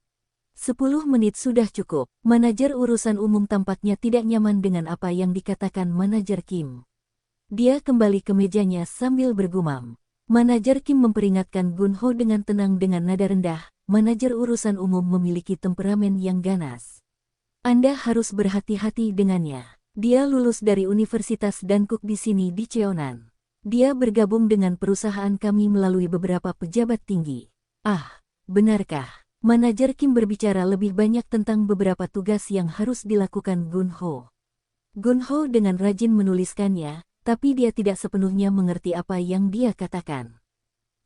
10 menit sudah cukup. Manajer urusan umum tampaknya tidak nyaman dengan apa yang dikatakan manajer Kim. Dia kembali ke mejanya sambil bergumam. Manajer Kim memperingatkan Gun-ho dengan tenang dengan nada rendah. Manajer urusan umum memiliki temperamen yang ganas. Anda harus berhati-hati dengannya. Dia lulus dari Universitas Dankuk di sini di Cheonan. Dia bergabung dengan perusahaan kami melalui beberapa pejabat tinggi. Ah, benarkah? Manajer Kim berbicara lebih banyak tentang beberapa tugas yang harus dilakukan Gun-ho. Gun-ho dengan rajin menuliskannya, tapi dia tidak sepenuhnya mengerti apa yang dia katakan.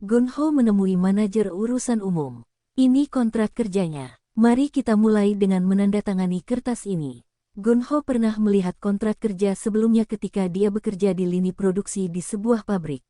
Gun-ho menemui manajer urusan umum. Ini kontrak kerjanya. Mari kita mulai dengan menandatangani kertas ini. Gun-ho pernah melihat kontrak kerja sebelumnya ketika dia bekerja di lini produksi di sebuah pabrik.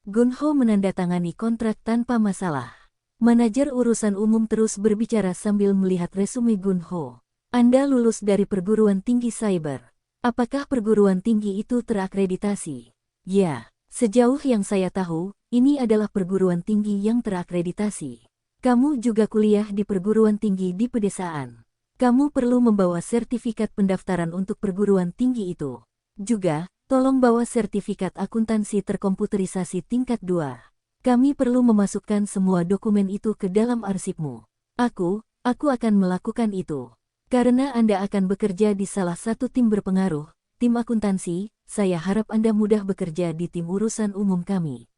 Gun-ho menandatangani kontrak tanpa masalah. Manajer urusan umum terus berbicara sambil melihat resume Gun-ho. Anda lulus dari perguruan tinggi cyber. Apakah perguruan tinggi itu terakreditasi? Ya, sejauh yang saya tahu, ini adalah perguruan tinggi yang terakreditasi. Kamu juga kuliah di perguruan tinggi di pedesaan. Kamu perlu membawa sertifikat pendaftaran untuk perguruan tinggi itu. Juga, tolong bawa sertifikat akuntansi terkomputerisasi tingkat 2. Kami perlu memasukkan semua dokumen itu ke dalam arsipmu. Aku akan melakukan itu. Karena Anda akan bekerja di salah satu tim berpengaruh, tim akuntansi, saya harap Anda mudah bekerja di tim urusan umum kami.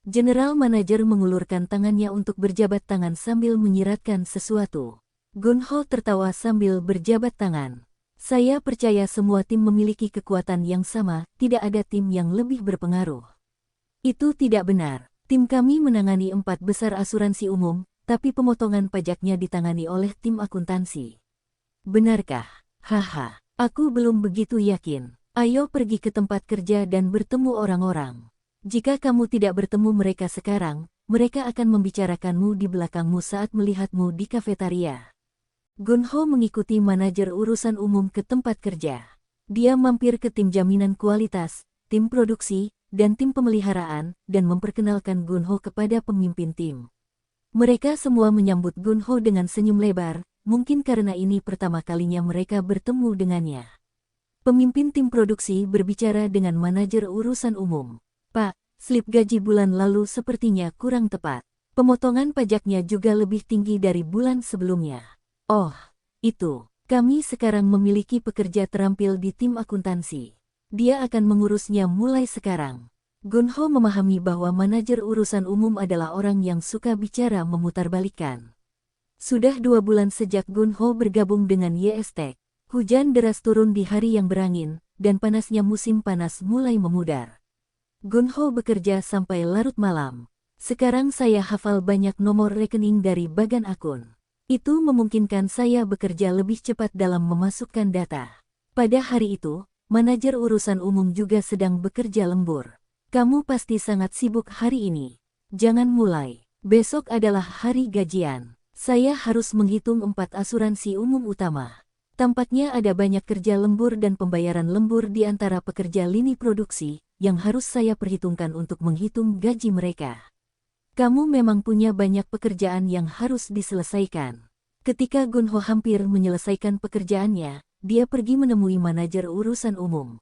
General Manager mengulurkan tangannya untuk berjabat tangan sambil menyiratkan sesuatu. Gunho tertawa sambil berjabat tangan. Saya percaya semua tim memiliki kekuatan yang sama, tidak ada tim yang lebih berpengaruh. Itu tidak benar. Tim kami menangani 4 besar asuransi umum, tapi pemotongan pajaknya ditangani oleh tim akuntansi. Benarkah? Haha, aku belum begitu yakin. Ayo pergi ke tempat kerja dan bertemu orang-orang. Jika kamu tidak bertemu mereka sekarang, mereka akan membicarakanmu di belakangmu saat melihatmu di kafetaria. Gunho mengikuti manajer urusan umum ke tempat kerja. Dia mampir ke tim jaminan kualitas, tim produksi, dan tim pemeliharaan, dan memperkenalkan Gunho kepada pemimpin tim. Mereka semua menyambut Gunho dengan senyum lebar, mungkin karena ini pertama kalinya mereka bertemu dengannya. Pemimpin tim produksi berbicara dengan manajer urusan umum. Pak, slip gaji bulan lalu sepertinya kurang tepat. Pemotongan pajaknya juga lebih tinggi dari bulan sebelumnya. Oh, itu. Kami sekarang memiliki pekerja terampil di tim akuntansi. Dia akan mengurusnya mulai sekarang. Gunho memahami bahwa manajer urusan umum adalah orang yang suka bicara memutarbalikkan. Sudah 2 bulan sejak Gunho bergabung dengan YSTEC. Hujan deras turun di hari yang berangin, dan panasnya musim panas mulai memudar. Gunho bekerja sampai larut malam. Sekarang saya hafal banyak nomor rekening dari bagan akun. Itu memungkinkan saya bekerja lebih cepat dalam memasukkan data. Pada hari itu, manajer urusan umum juga sedang bekerja lembur. Kamu pasti sangat sibuk hari ini. Jangan mulai. Besok adalah hari gajian. Saya harus menghitung 4 asuransi umum utama. Tampaknya ada banyak kerja lembur dan pembayaran lembur di antara pekerja lini produksi yang harus saya perhitungkan untuk menghitung gaji mereka. Kamu memang punya banyak pekerjaan yang harus diselesaikan. Ketika Gunho hampir menyelesaikan pekerjaannya, dia pergi menemui manajer urusan umum.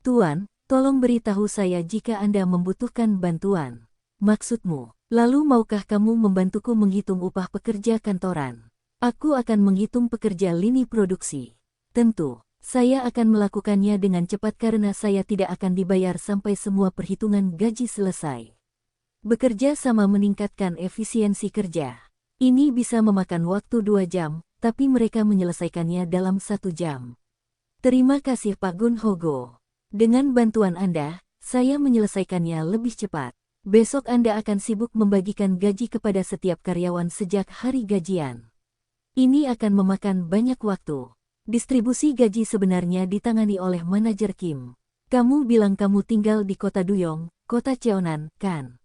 Tuan, tolong beritahu saya jika Anda membutuhkan bantuan. Maksudmu, lalu maukah kamu membantuku menghitung upah pekerja kantoran? Aku akan menghitung pekerja lini produksi. Tentu, saya akan melakukannya dengan cepat karena saya tidak akan dibayar sampai semua perhitungan gaji selesai. Bekerja sama meningkatkan efisiensi kerja. Ini bisa memakan waktu 2 jam, tapi mereka menyelesaikannya dalam 1 jam. Terima kasih Pak Gunho. Dengan bantuan Anda, saya menyelesaikannya lebih cepat. Besok Anda akan sibuk membagikan gaji kepada setiap karyawan sejak hari gajian. Ini akan memakan banyak waktu. Distribusi gaji sebenarnya ditangani oleh manajer Kim. Kamu bilang kamu tinggal di kota Duyong, kota Cheonan, kan?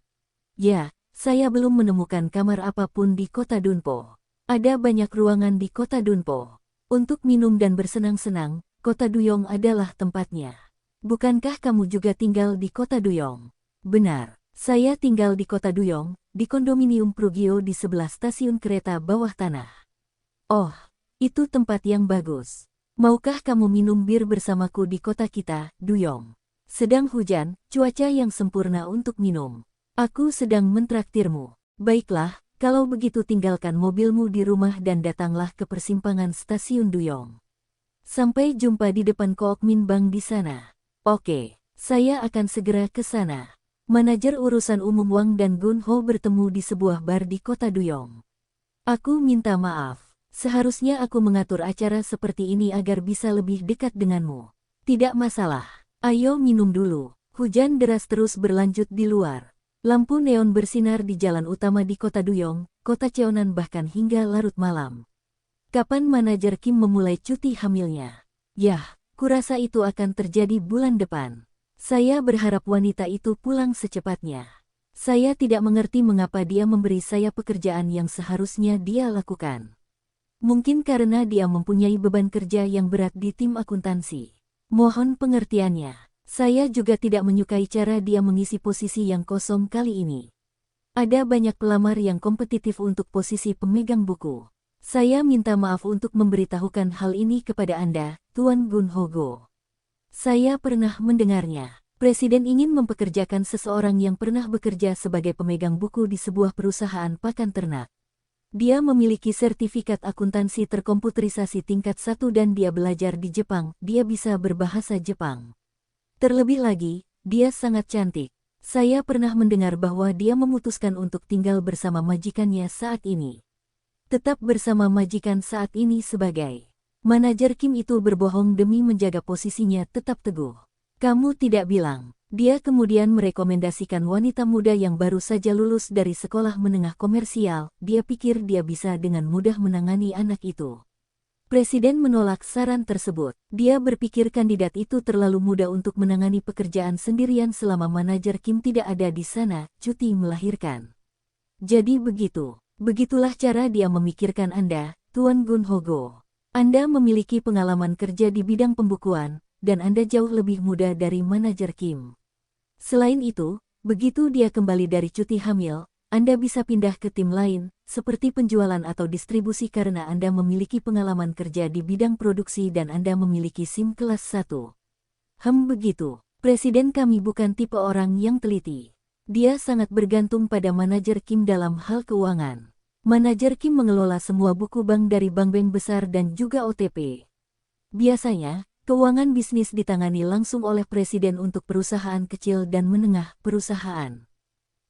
Ya, saya belum menemukan kamar apapun di kota Dunpo. Ada banyak ruangan di kota Dunpo. Untuk minum dan bersenang-senang, kota Duyong adalah tempatnya. Bukankah kamu juga tinggal di kota Duyong? Benar, saya tinggal di kota Duyong, di kondominium Prugio di sebelah stasiun kereta bawah tanah. Oh, itu tempat yang bagus. Maukah kamu minum bir bersamaku di kota kita, Duyong? Sedang hujan, cuaca yang sempurna untuk minum. Aku sedang mentraktirmu. Baiklah, kalau begitu tinggalkan mobilmu di rumah dan datanglah ke persimpangan stasiun Duyong. Sampai jumpa di depan Kook Min Bank di sana. Oke, saya akan segera ke sana. Manajer urusan umum Wang dan Gunho bertemu di sebuah bar di kota Duyong. Aku minta maaf. Seharusnya aku mengatur acara seperti ini agar bisa lebih dekat denganmu. Tidak masalah. Ayo minum dulu. Hujan deras terus berlanjut di luar. Lampu neon bersinar di jalan utama di kota Duyong, kota Cheonan bahkan hingga larut malam. Kapan manajer Kim memulai cuti hamilnya? Yah, kurasa itu akan terjadi bulan depan. Saya berharap wanita itu pulang secepatnya. Saya tidak mengerti mengapa dia memberi saya pekerjaan yang seharusnya dia lakukan. Mungkin karena dia mempunyai beban kerja yang berat di tim akuntansi. Mohon pengertiannya. Saya juga tidak menyukai cara dia mengisi posisi yang kosong kali ini. Ada banyak pelamar yang kompetitif untuk posisi pemegang buku. Saya minta maaf untuk memberitahukan hal ini kepada Anda, Tuan Gunho. Saya pernah mendengarnya. Presiden ingin mempekerjakan seseorang yang pernah bekerja sebagai pemegang buku di sebuah perusahaan pakan ternak. Dia memiliki sertifikat akuntansi terkomputerisasi tingkat 1 dan dia belajar di Jepang. Dia bisa berbahasa Jepang. Terlebih lagi, dia sangat cantik. Saya pernah mendengar bahwa dia memutuskan untuk tinggal bersama majikannya saat ini. Tetap bersama majikan saat ini sebagai manajer Kim itu berbohong demi menjaga posisinya tetap teguh. Kamu tidak bilang. Dia kemudian merekomendasikan wanita muda yang baru saja lulus dari sekolah menengah komersial. Dia pikir dia bisa dengan mudah menangani anak itu. Presiden menolak saran tersebut. Dia berpikir kandidat itu terlalu muda untuk menangani pekerjaan sendirian selama manajer Kim tidak ada di sana, cuti melahirkan. Jadi begitulah cara dia memikirkan Anda, Tuan Gun Hogo. Anda memiliki pengalaman kerja di bidang pembukuan, dan Anda jauh lebih muda dari manajer Kim. Selain itu, begitu dia kembali dari cuti hamil, Anda bisa pindah ke tim lain, seperti penjualan atau distribusi karena Anda memiliki pengalaman kerja di bidang produksi dan Anda memiliki SIM kelas 1. Begitu. Presiden kami bukan tipe orang yang teliti. Dia sangat bergantung pada manajer Kim dalam hal keuangan. Manajer Kim mengelola semua buku bank dari bank-bank besar dan juga OTP. Biasanya, keuangan bisnis ditangani langsung oleh presiden untuk perusahaan kecil dan menengah perusahaan.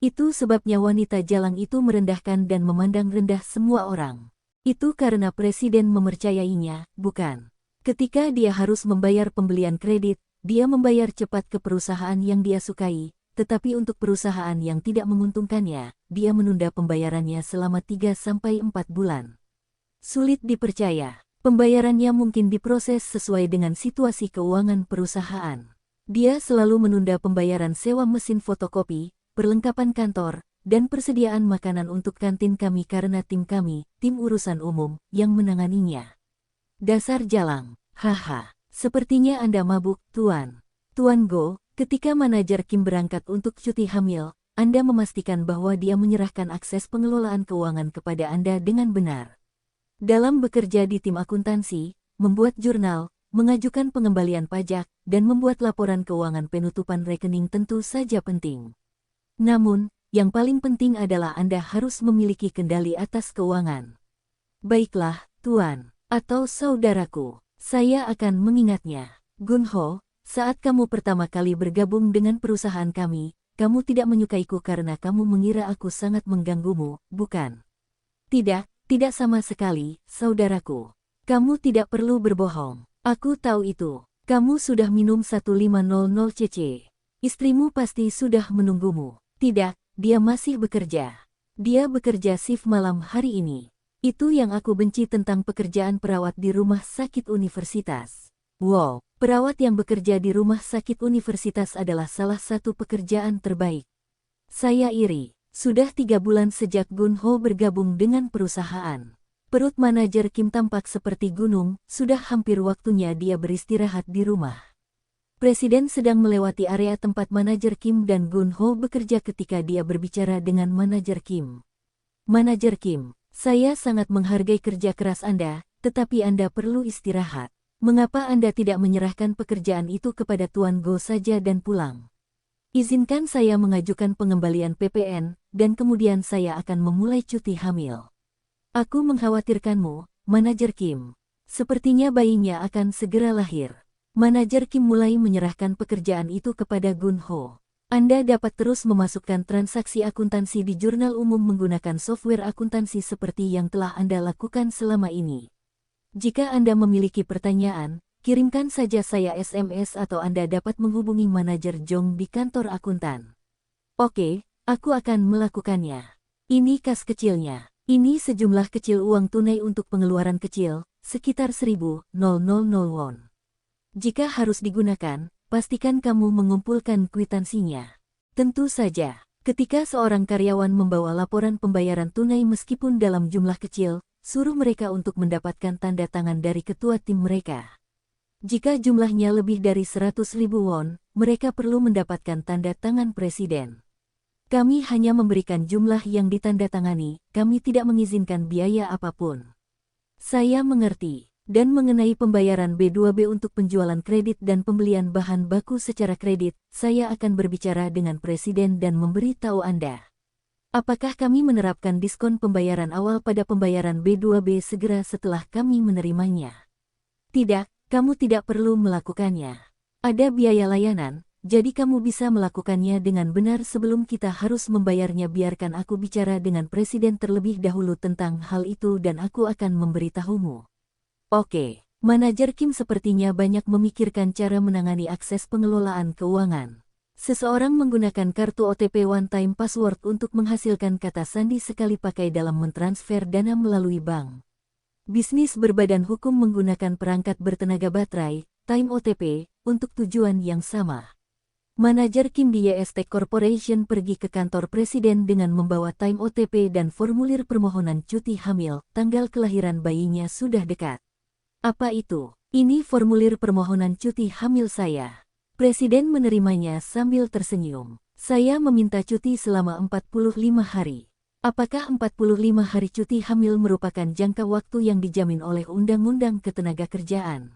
Itu sebabnya wanita jalang itu merendahkan dan memandang rendah semua orang. Itu karena presiden mempercayainya, bukan? Ketika dia harus membayar pembelian kredit, dia membayar cepat ke perusahaan yang dia sukai, tetapi untuk perusahaan yang tidak menguntungkannya, dia menunda pembayarannya selama 3-4 bulan. Sulit dipercaya. Pembayarannya mungkin diproses sesuai dengan situasi keuangan perusahaan. Dia selalu menunda pembayaran sewa mesin fotokopi, perlengkapan kantor, dan persediaan makanan untuk kantin kami karena tim kami, tim urusan umum, yang menanganinya. Dasar jalang. Haha, sepertinya Anda mabuk, Tuan. Tuan Go, ketika manajer Kim berangkat untuk cuti hamil, Anda memastikan bahwa dia menyerahkan akses pengelolaan keuangan kepada Anda dengan benar. Dalam bekerja di tim akuntansi, membuat jurnal, mengajukan pengembalian pajak, dan membuat laporan keuangan penutupan rekening tentu saja penting. Namun, yang paling penting adalah Anda harus memiliki kendali atas keuangan. Baiklah, Tuan, atau saudaraku, saya akan mengingatnya. Gun Ho, saat kamu pertama kali bergabung dengan perusahaan kami, kamu tidak menyukaiku karena kamu mengira aku sangat mengganggumu, bukan? Tidak sama sekali, saudaraku. Kamu tidak perlu berbohong. Aku tahu itu. Kamu sudah minum 1500 cc. Istrimu pasti sudah menunggumu. Tidak, dia masih bekerja. Dia bekerja shift malam hari ini. Itu yang aku benci tentang pekerjaan perawat di rumah sakit universitas. Wow, perawat yang bekerja di rumah sakit universitas adalah salah satu pekerjaan terbaik. Saya iri. Sudah 3 bulan sejak Gun Ho bergabung dengan perusahaan. Perut manajer Kim tampak seperti gunung, sudah hampir waktunya dia beristirahat di rumah. Presiden sedang melewati area tempat manajer Kim dan Gun Ho bekerja ketika dia berbicara dengan manajer Kim. Manajer Kim, saya sangat menghargai kerja keras Anda, tetapi Anda perlu istirahat. Mengapa Anda tidak menyerahkan pekerjaan itu kepada Tuan Go saja dan pulang? Izinkan saya mengajukan pengembalian PPN, dan kemudian saya akan memulai cuti hamil. Aku mengkhawatirkanmu, manajer Kim. Sepertinya bayinya akan segera lahir. Manajer Kim mulai menyerahkan pekerjaan itu kepada Gun Ho. Anda dapat terus memasukkan transaksi akuntansi di jurnal umum menggunakan software akuntansi seperti yang telah Anda lakukan selama ini. Jika Anda memiliki pertanyaan, kirimkan saja saya SMS atau Anda dapat menghubungi manajer Jong di kantor akuntan. Oke, aku akan melakukannya. Ini kas kecilnya. Ini sejumlah kecil uang tunai untuk pengeluaran kecil, sekitar 1.000 won. Jika harus digunakan, pastikan kamu mengumpulkan kwitansinya. Tentu saja, ketika seorang karyawan membawa laporan pembayaran tunai meskipun dalam jumlah kecil, suruh mereka untuk mendapatkan tanda tangan dari ketua tim mereka. Jika jumlahnya lebih dari 100.000 won, mereka perlu mendapatkan tanda tangan presiden. Kami hanya memberikan jumlah yang ditandatangani, kami tidak mengizinkan biaya apapun. Saya mengerti. Dan mengenai pembayaran B2B untuk penjualan kredit dan pembelian bahan baku secara kredit, saya akan berbicara dengan Presiden dan memberi tahu Anda. Apakah kami menerapkan diskon pembayaran awal pada pembayaran B2B segera setelah kami menerimanya? Tidak, kamu tidak perlu melakukannya. Ada biaya layanan, jadi kamu bisa melakukannya dengan benar sebelum kita harus membayarnya. Biarkan aku bicara dengan Presiden terlebih dahulu tentang hal itu dan aku akan memberitahumu. Oke, manajer Kim sepertinya banyak memikirkan cara menangani akses pengelolaan keuangan. Seseorang menggunakan kartu OTP One Time Password untuk menghasilkan kata sandi sekali pakai dalam mentransfer dana melalui bank. Bisnis berbadan hukum menggunakan perangkat bertenaga baterai, Time OTP, untuk tujuan yang sama. Manajer Kim di YST Corporation pergi ke kantor Presiden dengan membawa Time OTP dan formulir permohonan cuti hamil. Tanggal kelahiran bayinya sudah dekat. Apa itu? Ini formulir permohonan cuti hamil saya. Presiden menerimanya sambil tersenyum. Saya meminta cuti selama 45 hari. Apakah 45 hari cuti hamil merupakan jangka waktu yang dijamin oleh Undang-Undang Ketenagakerjaan?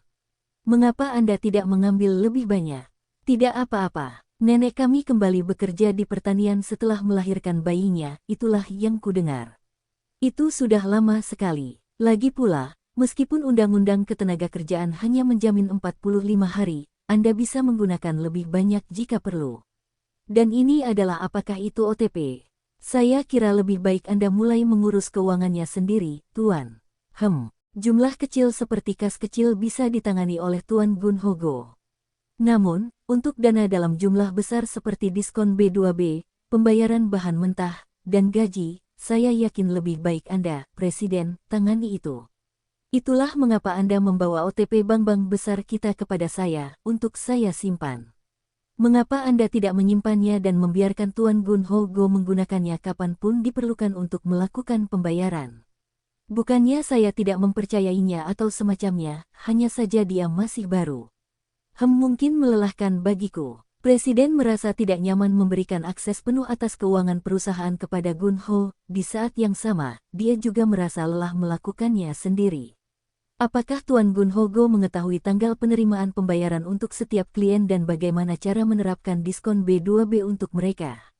Mengapa Anda tidak mengambil lebih banyak? Tidak apa-apa. Nenek kami kembali bekerja di pertanian setelah melahirkan bayinya, itulah yang kudengar. Itu sudah lama sekali. Lagi pula, meskipun Undang-Undang Ketenagakerjaan hanya menjamin 45 hari, Anda bisa menggunakan lebih banyak jika perlu. Dan ini adalah apakah itu OTP? Saya kira lebih baik Anda mulai mengurus keuangannya sendiri, Tuan. Jumlah kecil seperti kas kecil bisa ditangani oleh Tuan Gun Hogo. Namun, untuk dana dalam jumlah besar seperti diskon B2B, pembayaran bahan mentah, dan gaji, saya yakin lebih baik Anda, Presiden, tangani itu. Itulah mengapa Anda membawa OTP bank-bank besar kita kepada saya, untuk saya simpan. Mengapa Anda tidak menyimpannya dan membiarkan Tuan Gun Hogo menggunakannya kapanpun diperlukan untuk melakukan pembayaran? Bukannya saya tidak mempercayainya atau semacamnya, hanya saja dia masih baru. Mungkin melelahkan bagiku. Presiden merasa tidak nyaman memberikan akses penuh atas keuangan perusahaan kepada Gun Ho. Di saat yang sama, dia juga merasa lelah melakukannya sendiri. Apakah Tuan Gun Hogo mengetahui tanggal penerimaan pembayaran untuk setiap klien dan bagaimana cara menerapkan diskon B2B untuk mereka?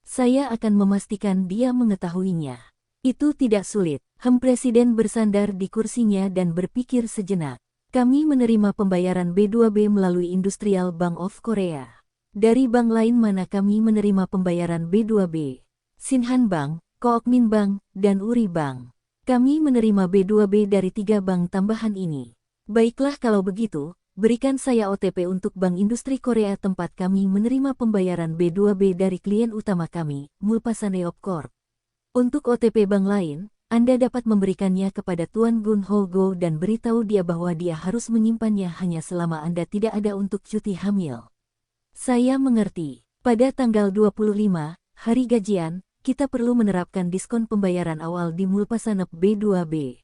Saya akan memastikan dia mengetahuinya. Itu tidak sulit. Presiden bersandar di kursinya dan berpikir sejenak. Kami menerima pembayaran B2B melalui Industrial Bank of Korea. Dari bank lain mana kami menerima pembayaran B2B? Shinhan Bank, Kookmin Bank, dan Uri Bank. Kami menerima B2B dari 3 bank tambahan ini. Baiklah kalau begitu, berikan saya OTP untuk Bank Industri Korea tempat kami menerima pembayaran B2B dari klien utama kami, Mulpasaneop Corp. Untuk OTP bank lain, Anda dapat memberikannya kepada Tuan Gun Hogo dan beritahu dia bahwa dia harus menyimpannya hanya selama Anda tidak ada untuk cuti hamil. Saya mengerti. Pada tanggal 25, hari gajian, kita perlu menerapkan diskon pembayaran awal di Mulpasanep B2B.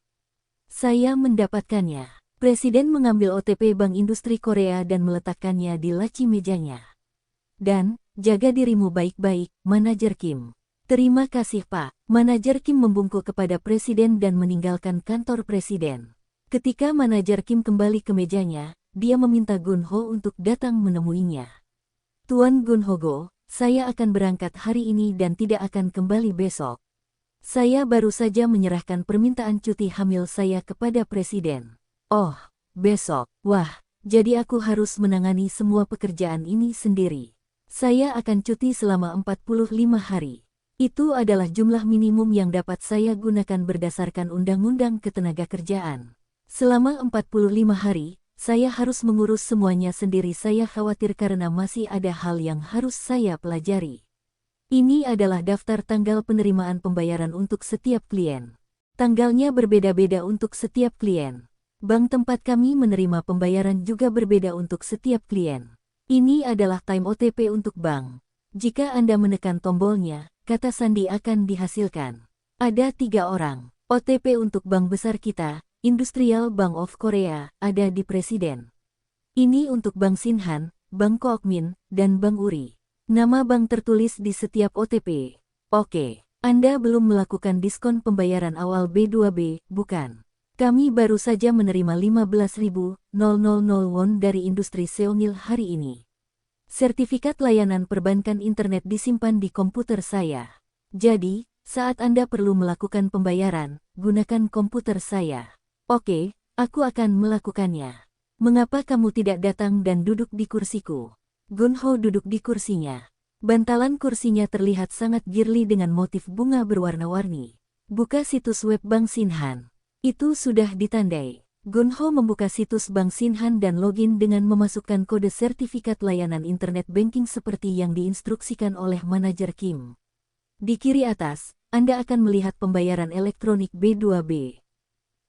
Saya mendapatkannya. Presiden mengambil OTP Bank Industri Korea dan meletakkannya di laci mejanya. Dan, jaga dirimu baik-baik, Manajer Kim. Terima kasih Pak. Manajer Kim membungkuk kepada Presiden dan meninggalkan kantor Presiden. Ketika Manajer Kim kembali ke mejanya, dia meminta Gun Ho untuk datang menemuinya. Tuan Gun Hogo, saya akan berangkat hari ini dan tidak akan kembali besok. Saya baru saja menyerahkan permintaan cuti hamil saya kepada Presiden. Oh, besok. Wah, jadi aku harus menangani semua pekerjaan ini sendiri. Saya akan cuti selama 45 hari. Itu adalah jumlah minimum yang dapat saya gunakan berdasarkan Undang-Undang Ketenagakerjaan. Selama 45 hari, saya harus mengurus semuanya sendiri. Saya khawatir karena masih ada hal yang harus saya pelajari. Ini adalah daftar tanggal penerimaan pembayaran untuk setiap klien. Tanggalnya berbeda-beda untuk setiap klien. Bank tempat kami menerima pembayaran juga berbeda untuk setiap klien. Ini adalah time OTP untuk bank. Jika Anda menekan tombolnya, kata sandi akan dihasilkan. Ada 3 orang. OTP untuk bank besar kita, Industrial Bank of Korea, ada di Presiden. Ini untuk Bank Shinhan, Bank Kookmin, dan Bank Uri. Nama bank tertulis di setiap OTP. Oke, Anda belum melakukan diskon pembayaran awal B2B, bukan? Kami baru saja menerima 15.000 won dari industri Seongil hari ini. Sertifikat layanan perbankan internet disimpan di komputer saya. Jadi, saat Anda perlu melakukan pembayaran, gunakan komputer saya. Oke, aku akan melakukannya. Mengapa kamu tidak datang dan duduk di kursiku? Gunho duduk di kursinya. Bantalan kursinya terlihat sangat girly dengan motif bunga berwarna-warni. Buka situs web Bank Shinhan. Itu sudah ditandai. Gunho membuka situs Bank Shinhan dan login dengan memasukkan kode sertifikat layanan internet banking seperti yang diinstruksikan oleh manajer Kim. Di kiri atas, Anda akan melihat pembayaran elektronik B2B.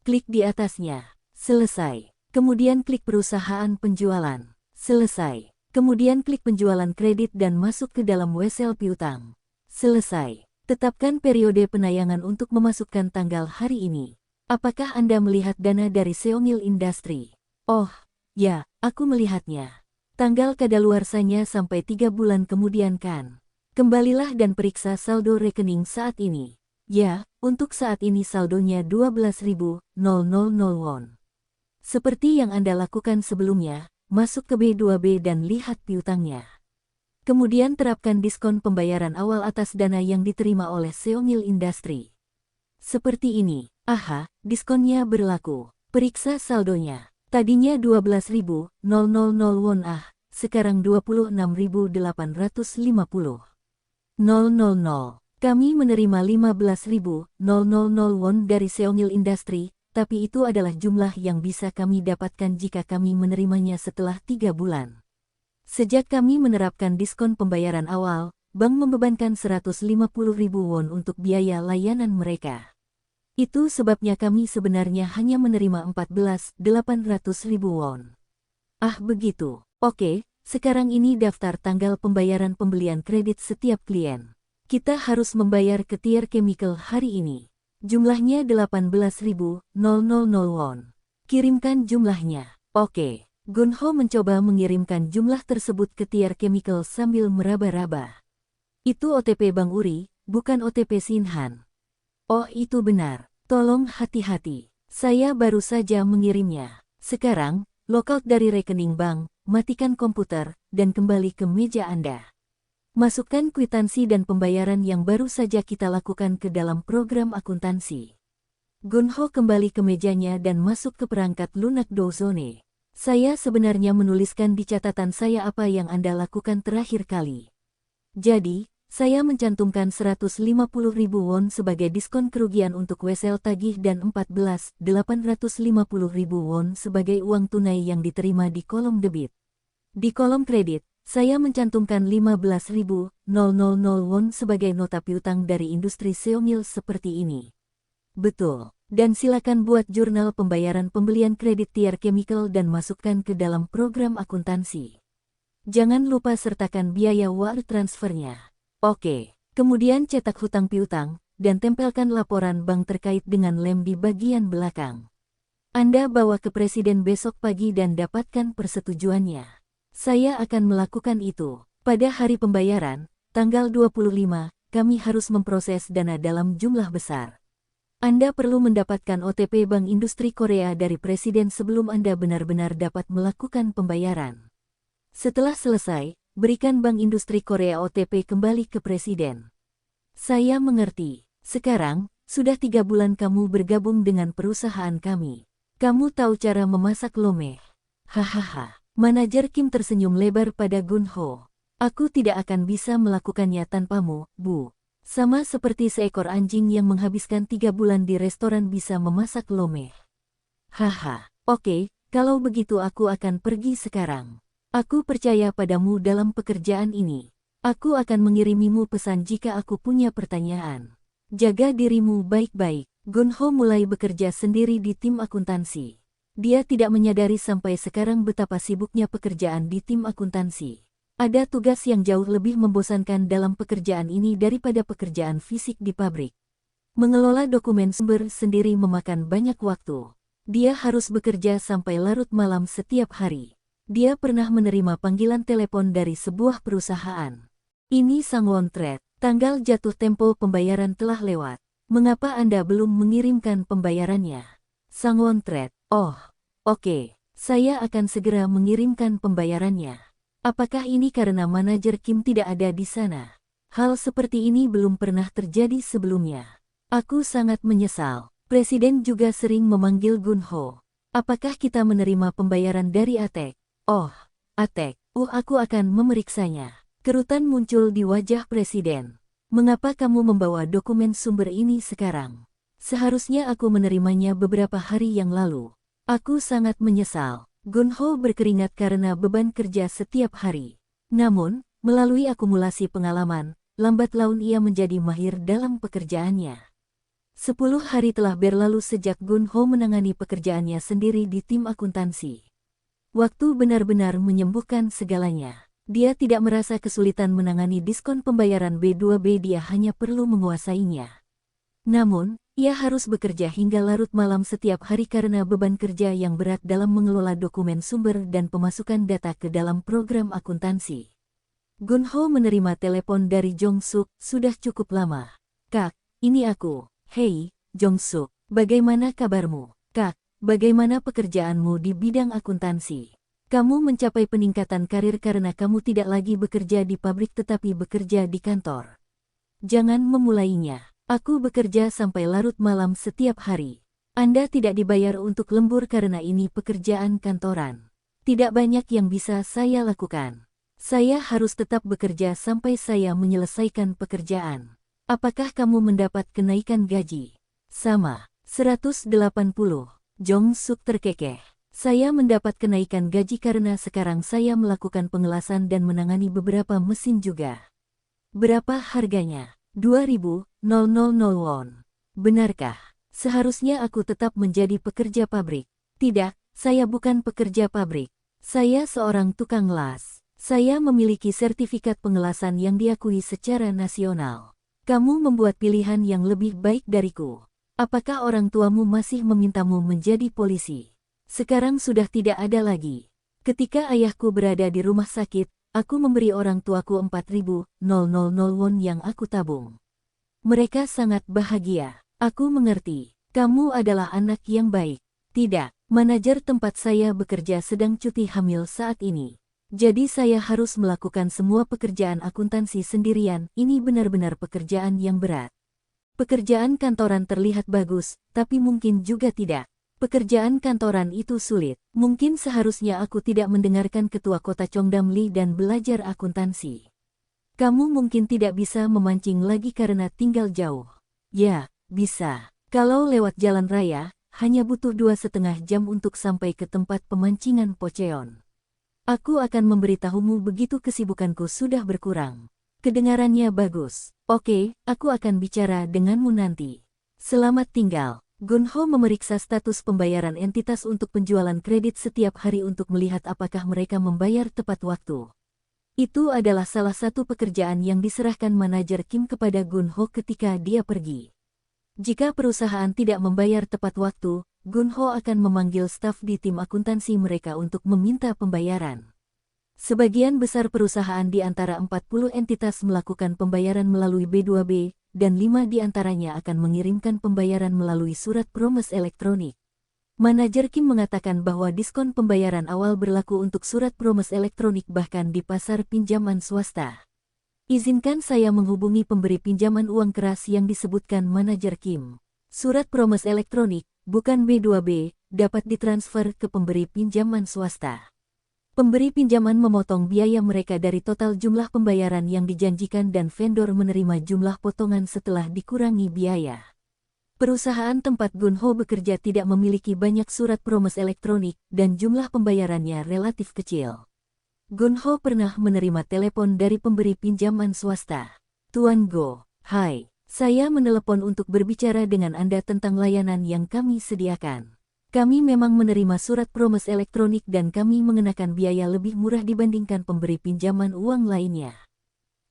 Klik di atasnya. Selesai. Kemudian klik perusahaan penjualan. Selesai. Kemudian klik penjualan kredit dan masuk ke dalam wesel piutang. Selesai. Tetapkan periode penayangan untuk memasukkan tanggal hari ini. Apakah Anda melihat dana dari Seongil Industry? Oh, ya, aku melihatnya. Tanggal kadaluarsanya sampai 3 bulan kemudian kan? Kembalilah dan periksa saldo rekening saat ini. Ya, untuk saat ini saldonya 12.000 won. Seperti yang Anda lakukan sebelumnya, masuk ke B2B dan lihat piutangnya. Kemudian terapkan diskon pembayaran awal atas dana yang diterima oleh Seongil Industry. Seperti ini. Aha, diskonnya berlaku. Periksa saldonya. Tadinya 12.000 won sekarang 26.850. Kami menerima 15.000 won dari Seongil Industry, tapi itu adalah jumlah yang bisa kami dapatkan jika kami menerimanya setelah 3 bulan. Sejak kami menerapkan diskon pembayaran awal, bank membebankan 150.000 won untuk biaya layanan mereka. Itu sebabnya kami sebenarnya hanya menerima 14.800.000 won. Ah begitu. Oke, sekarang ini daftar tanggal pembayaran pembelian kredit setiap klien. Kita harus membayar ke Tier Chemical hari ini. Jumlahnya 18.000 won. Kirimkan jumlahnya. Oke. Gunho mencoba mengirimkan jumlah tersebut ke Tier Chemical sambil meraba-raba. Itu OTP Bank Uri, bukan OTP Shinhan. Oh itu benar, tolong hati-hati. Saya baru saja mengirimnya. Sekarang, lockout dari rekening bank, matikan komputer, dan kembali ke meja Anda. Masukkan kwitansi dan pembayaran yang baru saja kita lakukan ke dalam program akuntansi. Gunho kembali ke mejanya dan masuk ke perangkat lunak Dozone. Saya sebenarnya menuliskan di catatan saya apa yang Anda lakukan terakhir kali. Jadi, saya mencantumkan 150.000 won sebagai diskon kerugian untuk wesel tagih dan 14.850.000 won sebagai uang tunai yang diterima di kolom debit. Di kolom kredit, saya mencantumkan 15.000 won sebagai nota piutang dari industri Seongil seperti ini. Betul. Dan silakan buat jurnal pembayaran pembelian kredit Tier Chemical dan masukkan ke dalam program akuntansi. Jangan lupa sertakan biaya wire transfernya. Oke, kemudian cetak hutang piutang, dan tempelkan laporan bank terkait dengan lem di bagian belakang. Anda bawa ke presiden besok pagi dan dapatkan persetujuannya. Saya akan melakukan itu. Pada hari pembayaran, tanggal 25, kami harus memproses dana dalam jumlah besar. Anda perlu mendapatkan OTP Bank Industri Korea dari presiden sebelum Anda benar-benar dapat melakukan pembayaran. Setelah selesai, berikan Bank Industri Korea OTP kembali ke presiden. Saya mengerti. Sekarang, sudah 3 bulan kamu bergabung dengan perusahaan kami. Kamu tahu cara memasak lomeh. Hahaha. Manajer Kim tersenyum lebar pada Gunho. Aku tidak akan bisa melakukannya tanpamu, Bu. Sama seperti seekor anjing yang menghabiskan 3 bulan di restoran bisa memasak lomeh. Haha. Oke, kalau begitu aku akan pergi sekarang. Aku percaya padamu dalam pekerjaan ini. Aku akan mengirimimu pesan jika aku punya pertanyaan. Jaga dirimu baik-baik. Gunho mulai bekerja sendiri di tim akuntansi. Dia tidak menyadari sampai sekarang betapa sibuknya pekerjaan di tim akuntansi. Ada tugas yang jauh lebih membosankan dalam pekerjaan ini daripada pekerjaan fisik di pabrik. Mengelola dokumen sumber sendiri memakan banyak waktu. Dia harus bekerja sampai larut malam setiap hari. Dia pernah menerima panggilan telepon dari sebuah perusahaan. Ini Sangwon-tret, tanggal jatuh tempo pembayaran telah lewat. Mengapa Anda belum mengirimkan pembayarannya? Sangwon Trade. Oh, oke. Saya akan segera mengirimkan pembayarannya. Apakah ini karena manajer Kim tidak ada di sana? Hal seperti ini belum pernah terjadi sebelumnya. Aku sangat menyesal. Presiden juga sering memanggil Gunho. Apakah kita menerima pembayaran dari Atek? Oh, Atek. Aku akan memeriksanya. Kerutan muncul di wajah Presiden. Mengapa kamu membawa dokumen sumber ini sekarang? Seharusnya aku menerimanya beberapa hari yang lalu. Aku sangat menyesal. Gunho berkeringat karena beban kerja setiap hari. Namun, melalui akumulasi pengalaman, lambat laun ia menjadi mahir dalam pekerjaannya. 10 hari telah berlalu sejak Gunho menangani pekerjaannya sendiri di tim akuntansi. Waktu benar-benar menyembuhkan segalanya. Dia tidak merasa kesulitan menangani diskon pembayaran B2B, dia hanya perlu menguasainya. Namun, ia harus bekerja hingga larut malam setiap hari karena beban kerja yang berat dalam mengelola dokumen sumber dan pemasukan data ke dalam program akuntansi. Gunho menerima telepon dari Jong Suk sudah cukup lama. Kak, ini aku. Hei, Jong Suk, bagaimana kabarmu? Kak, bagaimana pekerjaanmu di bidang akuntansi? Kamu mencapai peningkatan karir karena kamu tidak lagi bekerja di pabrik tetapi bekerja di kantor. Jangan memulainya. Aku bekerja sampai larut malam setiap hari. Anda tidak dibayar untuk lembur karena ini pekerjaan kantoran. Tidak banyak yang bisa saya lakukan. Saya harus tetap bekerja sampai saya menyelesaikan pekerjaan. Apakah kamu mendapat kenaikan gaji? Sama, 180. Jong Suk terkekeh. Saya mendapat kenaikan gaji karena sekarang saya melakukan pengelasan dan menangani beberapa mesin juga. Berapa harganya? 2.000 won. Benarkah? Seharusnya aku tetap menjadi pekerja pabrik. Tidak, saya bukan pekerja pabrik. Saya seorang tukang las. Saya memiliki sertifikat pengelasan yang diakui secara nasional. Kamu membuat pilihan yang lebih baik dariku. Apakah orang tuamu masih memintamu menjadi polisi? Sekarang sudah tidak ada lagi. Ketika ayahku berada di rumah sakit, aku memberi orang tuaku 4.000 won yang aku tabung. Mereka sangat bahagia. Aku mengerti. Kamu adalah anak yang baik. Tidak, manajer tempat saya bekerja sedang cuti hamil saat ini. Jadi saya harus melakukan semua pekerjaan akuntansi sendirian. Ini benar-benar pekerjaan yang berat. Pekerjaan kantoran terlihat bagus, tapi mungkin juga tidak. Pekerjaan kantoran itu sulit. Mungkin seharusnya aku tidak mendengarkan ketua kota Cheongdam Lee dan belajar akuntansi. Kamu mungkin tidak bisa memancing lagi karena tinggal jauh. Ya, bisa. Kalau lewat jalan raya, hanya butuh 2,5 jam untuk sampai ke tempat pemancingan Pocheon. Aku akan memberitahumu begitu kesibukanku sudah berkurang. Kedengarannya bagus. Oke, aku akan bicara denganmu nanti. Selamat tinggal. Gunho memeriksa status pembayaran entitas untuk penjualan kredit setiap hari untuk melihat apakah mereka membayar tepat waktu. Itu adalah salah satu pekerjaan yang diserahkan manajer Kim kepada Gunho ketika dia pergi. Jika perusahaan tidak membayar tepat waktu, Gunho akan memanggil staf di tim akuntansi mereka untuk meminta pembayaran. Sebagian besar perusahaan di antara 40 entitas melakukan pembayaran melalui B2B, dan 5 di antaranya akan mengirimkan pembayaran melalui surat promes elektronik. Manajer Kim mengatakan bahwa diskon pembayaran awal berlaku untuk surat promes elektronik bahkan di pasar pinjaman swasta. Izinkan saya menghubungi pemberi pinjaman uang keras yang disebutkan manajer Kim. Surat promes elektronik, bukan B2B, dapat ditransfer ke pemberi pinjaman swasta. Pemberi pinjaman memotong biaya mereka dari total jumlah pembayaran yang dijanjikan dan vendor menerima jumlah potongan setelah dikurangi biaya. Perusahaan tempat Gunho bekerja tidak memiliki banyak surat promes elektronik dan jumlah pembayarannya relatif kecil. Gunho pernah menerima telepon dari pemberi pinjaman swasta. Tuan Go, hai, saya menelepon untuk berbicara dengan Anda tentang layanan yang kami sediakan. Kami memang menerima surat promes elektronik dan kami mengenakan biaya lebih murah dibandingkan pemberi pinjaman uang lainnya.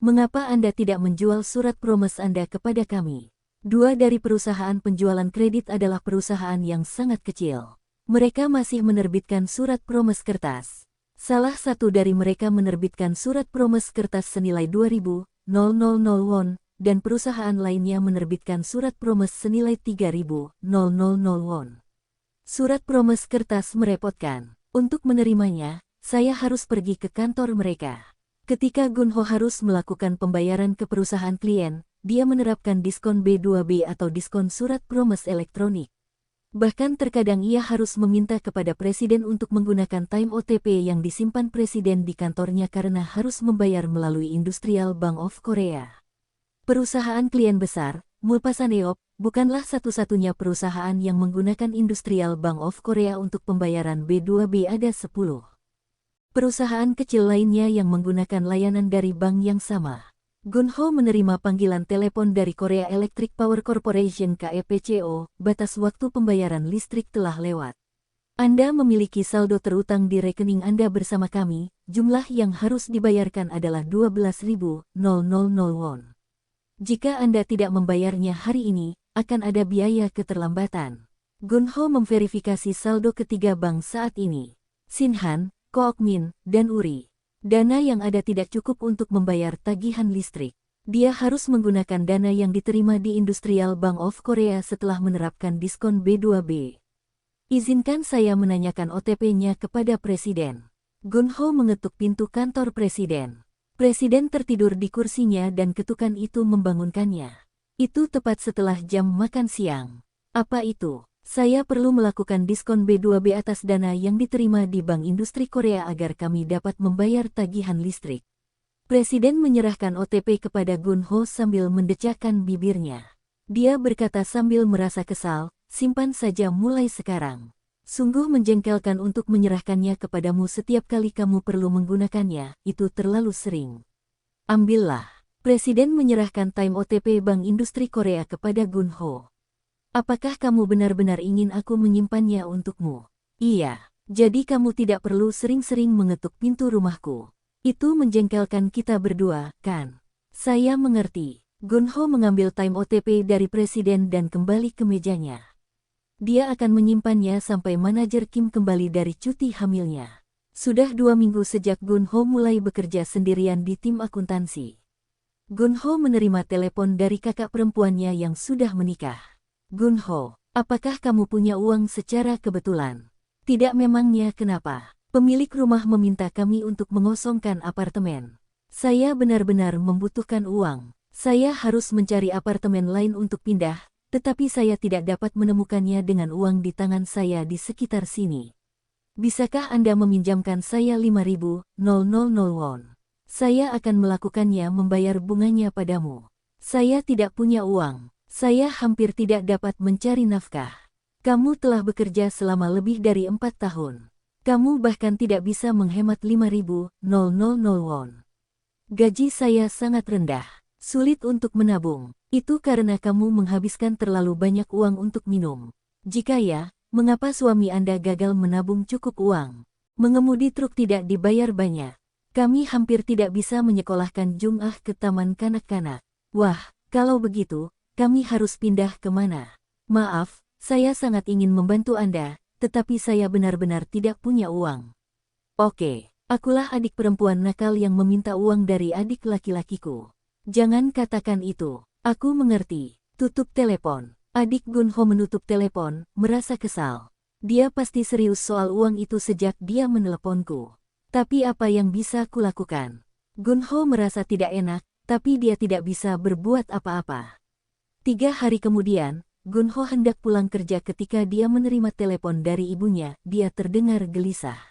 Mengapa Anda tidak menjual surat promes Anda kepada kami? 2 dari perusahaan penjualan kredit adalah perusahaan yang sangat kecil. Mereka masih menerbitkan surat promes kertas. Salah satu dari mereka menerbitkan surat promes kertas senilai 2.000 won, dan perusahaan lainnya menerbitkan surat promes senilai 3.000 won. Surat promes kertas merepotkan. Untuk menerimanya, saya harus pergi ke kantor mereka. Ketika Gunho harus melakukan pembayaran ke perusahaan klien, dia menerapkan diskon B2B atau diskon surat promes elektronik. Bahkan terkadang ia harus meminta kepada presiden untuk menggunakan time OTP yang disimpan presiden di kantornya karena harus membayar melalui Industrial Bank of Korea. Perusahaan klien besar, Mulpasaneop, bukanlah satu-satunya perusahaan yang menggunakan Industrial Bank of Korea untuk pembayaran B2B. Ada 10 perusahaan kecil lainnya yang menggunakan layanan dari bank yang sama. Gunho menerima panggilan telepon dari Korea Electric Power Corporation (KEPCO), batas waktu pembayaran listrik telah lewat. Anda memiliki saldo terutang di rekening Anda bersama kami, jumlah yang harus dibayarkan adalah 12.000 won. Jika Anda tidak membayarnya hari ini, akan ada biaya keterlambatan. Gunho memverifikasi saldo ketiga bank saat ini. Shinhan, Kookmin, dan Uri. Dana yang ada tidak cukup untuk membayar tagihan listrik. Dia harus menggunakan dana yang diterima di Industrial Bank of Korea setelah menerapkan diskon B2B. Izinkan saya menanyakan OTP-nya kepada Presiden. Gunho mengetuk pintu kantor Presiden. Presiden tertidur di kursinya dan ketukan itu membangunkannya. Itu tepat setelah jam makan siang. Apa itu? Saya perlu melakukan diskon B2B atas dana yang diterima di Bank Industri Korea agar kami dapat membayar tagihan listrik. Presiden menyerahkan OTP kepada Gunho sambil mendecakkan bibirnya. Dia berkata sambil merasa kesal, simpan saja mulai sekarang. Sungguh menjengkelkan untuk menyerahkannya kepadamu setiap kali kamu perlu menggunakannya, itu terlalu sering. Ambillah. Presiden menyerahkan time OTP Bank Industri Korea kepada Gunho. Apakah kamu benar-benar ingin aku menyimpannya untukmu? Iya, jadi kamu tidak perlu sering-sering mengetuk pintu rumahku. Itu menjengkelkan kita berdua, kan? Saya mengerti. Gunho mengambil time OTP dari presiden dan kembali ke mejanya. Dia akan menyimpannya sampai manajer Kim kembali dari cuti hamilnya. Sudah 2 minggu sejak Gunho mulai bekerja sendirian di tim akuntansi. Gunho menerima telepon dari kakak perempuannya yang sudah menikah. Gunho, apakah kamu punya uang secara kebetulan? Tidak, memangnya kenapa? Pemilik rumah meminta kami untuk mengosongkan apartemen. Saya benar-benar membutuhkan uang. Saya harus mencari apartemen lain untuk pindah, tetapi saya tidak dapat menemukannya dengan uang di tangan saya di sekitar sini. Bisakah Anda meminjamkan saya 5.000 won? Saya akan melakukannya membayar bunganya padamu. Saya tidak punya uang. Saya hampir tidak dapat mencari nafkah. Kamu telah bekerja selama lebih dari 4 tahun. Kamu bahkan tidak bisa menghemat 5.000 won. Gaji saya sangat rendah. Sulit untuk menabung. Itu karena kamu menghabiskan terlalu banyak uang untuk minum. Jika ya, mengapa suami Anda gagal menabung cukup uang? Mengemudi truk tidak dibayar banyak. Kami hampir tidak bisa menyekolahkan Jung-ah ke taman kanak-kanak. Wah, kalau begitu, kami harus pindah ke mana? Maaf, saya sangat ingin membantu Anda, tetapi saya benar-benar tidak punya uang. Oke, akulah adik perempuan nakal yang meminta uang dari adik laki-lakiku. Jangan katakan itu. Aku mengerti. Tutup telepon. Adik Gunho menutup telepon, merasa kesal. Dia pasti serius soal uang itu sejak dia meneleponku. Tapi apa yang bisa kulakukan? Gunho merasa tidak enak, tapi dia tidak bisa berbuat apa-apa. 3 hari kemudian, Gunho hendak pulang kerja ketika dia menerima telepon dari ibunya. Dia terdengar gelisah.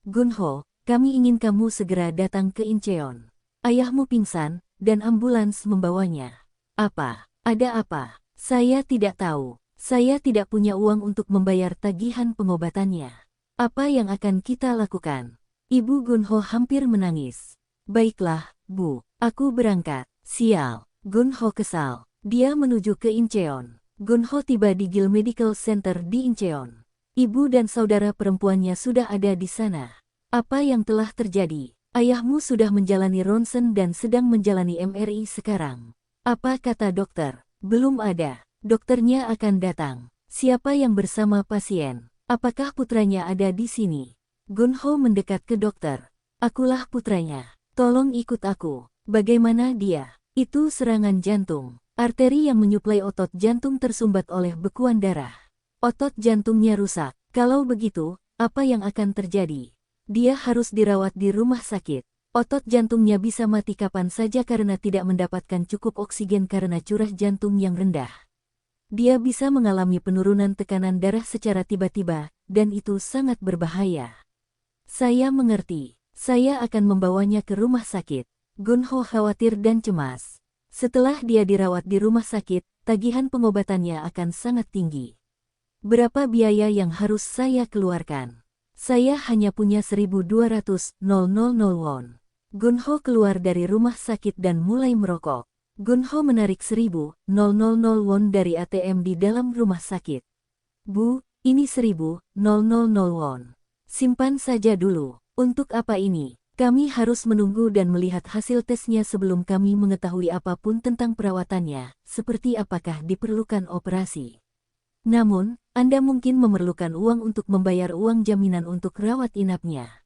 Gunho, kami ingin kamu segera datang ke Incheon. Ayahmu pingsan, dan ambulans membawanya. Apa? Ada apa? Saya tidak tahu. Saya tidak punya uang untuk membayar tagihan pengobatannya. Apa yang akan kita lakukan? Ibu Gunho hampir menangis. Baiklah, Bu. Aku berangkat. Sial. Gunho kesal. Dia menuju ke Incheon. Gunho tiba di Gil Medical Center di Incheon. Ibu dan saudara perempuannya sudah ada di sana. Apa yang telah terjadi? Ayahmu sudah menjalani ronsen dan sedang menjalani MRI sekarang. Apa kata dokter? Belum ada. Dokternya akan datang. Siapa yang bersama pasien? Apakah putranya ada di sini? Gunho mendekat ke dokter. Akulah putranya. Tolong ikut aku. Bagaimana dia? Itu serangan jantung. Arteri yang menyuplai otot jantung tersumbat oleh bekuan darah. Otot jantungnya rusak. Kalau begitu, apa yang akan terjadi? Dia harus dirawat di rumah sakit. Otot jantungnya bisa mati kapan saja karena tidak mendapatkan cukup oksigen karena curah jantung yang rendah. Dia bisa mengalami penurunan tekanan darah secara tiba-tiba, dan itu sangat berbahaya. Saya mengerti. Saya akan membawanya ke rumah sakit. Gunho khawatir dan cemas. Setelah dia dirawat di rumah sakit, tagihan pengobatannya akan sangat tinggi. Berapa biaya yang harus saya keluarkan? Saya hanya punya 1.200.000 won. Gunho keluar dari rumah sakit dan mulai merokok. Gunho menarik 1.000 won dari ATM di dalam rumah sakit. Bu, ini 1.000 won. Simpan saja dulu. Untuk apa ini? Kami harus menunggu dan melihat hasil tesnya sebelum kami mengetahui apapun tentang perawatannya, seperti apakah diperlukan operasi. Namun, Anda mungkin memerlukan uang untuk membayar uang jaminan untuk rawat inapnya.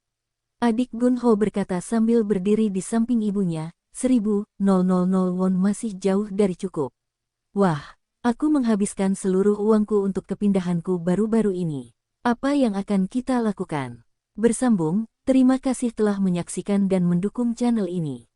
Adik Gunho berkata sambil berdiri di samping ibunya, 1.000 won masih jauh dari cukup. Wah, aku menghabiskan seluruh uangku untuk kepindahanku baru-baru ini. Apa yang akan kita lakukan? Bersambung, terima kasih telah menyaksikan dan mendukung channel ini.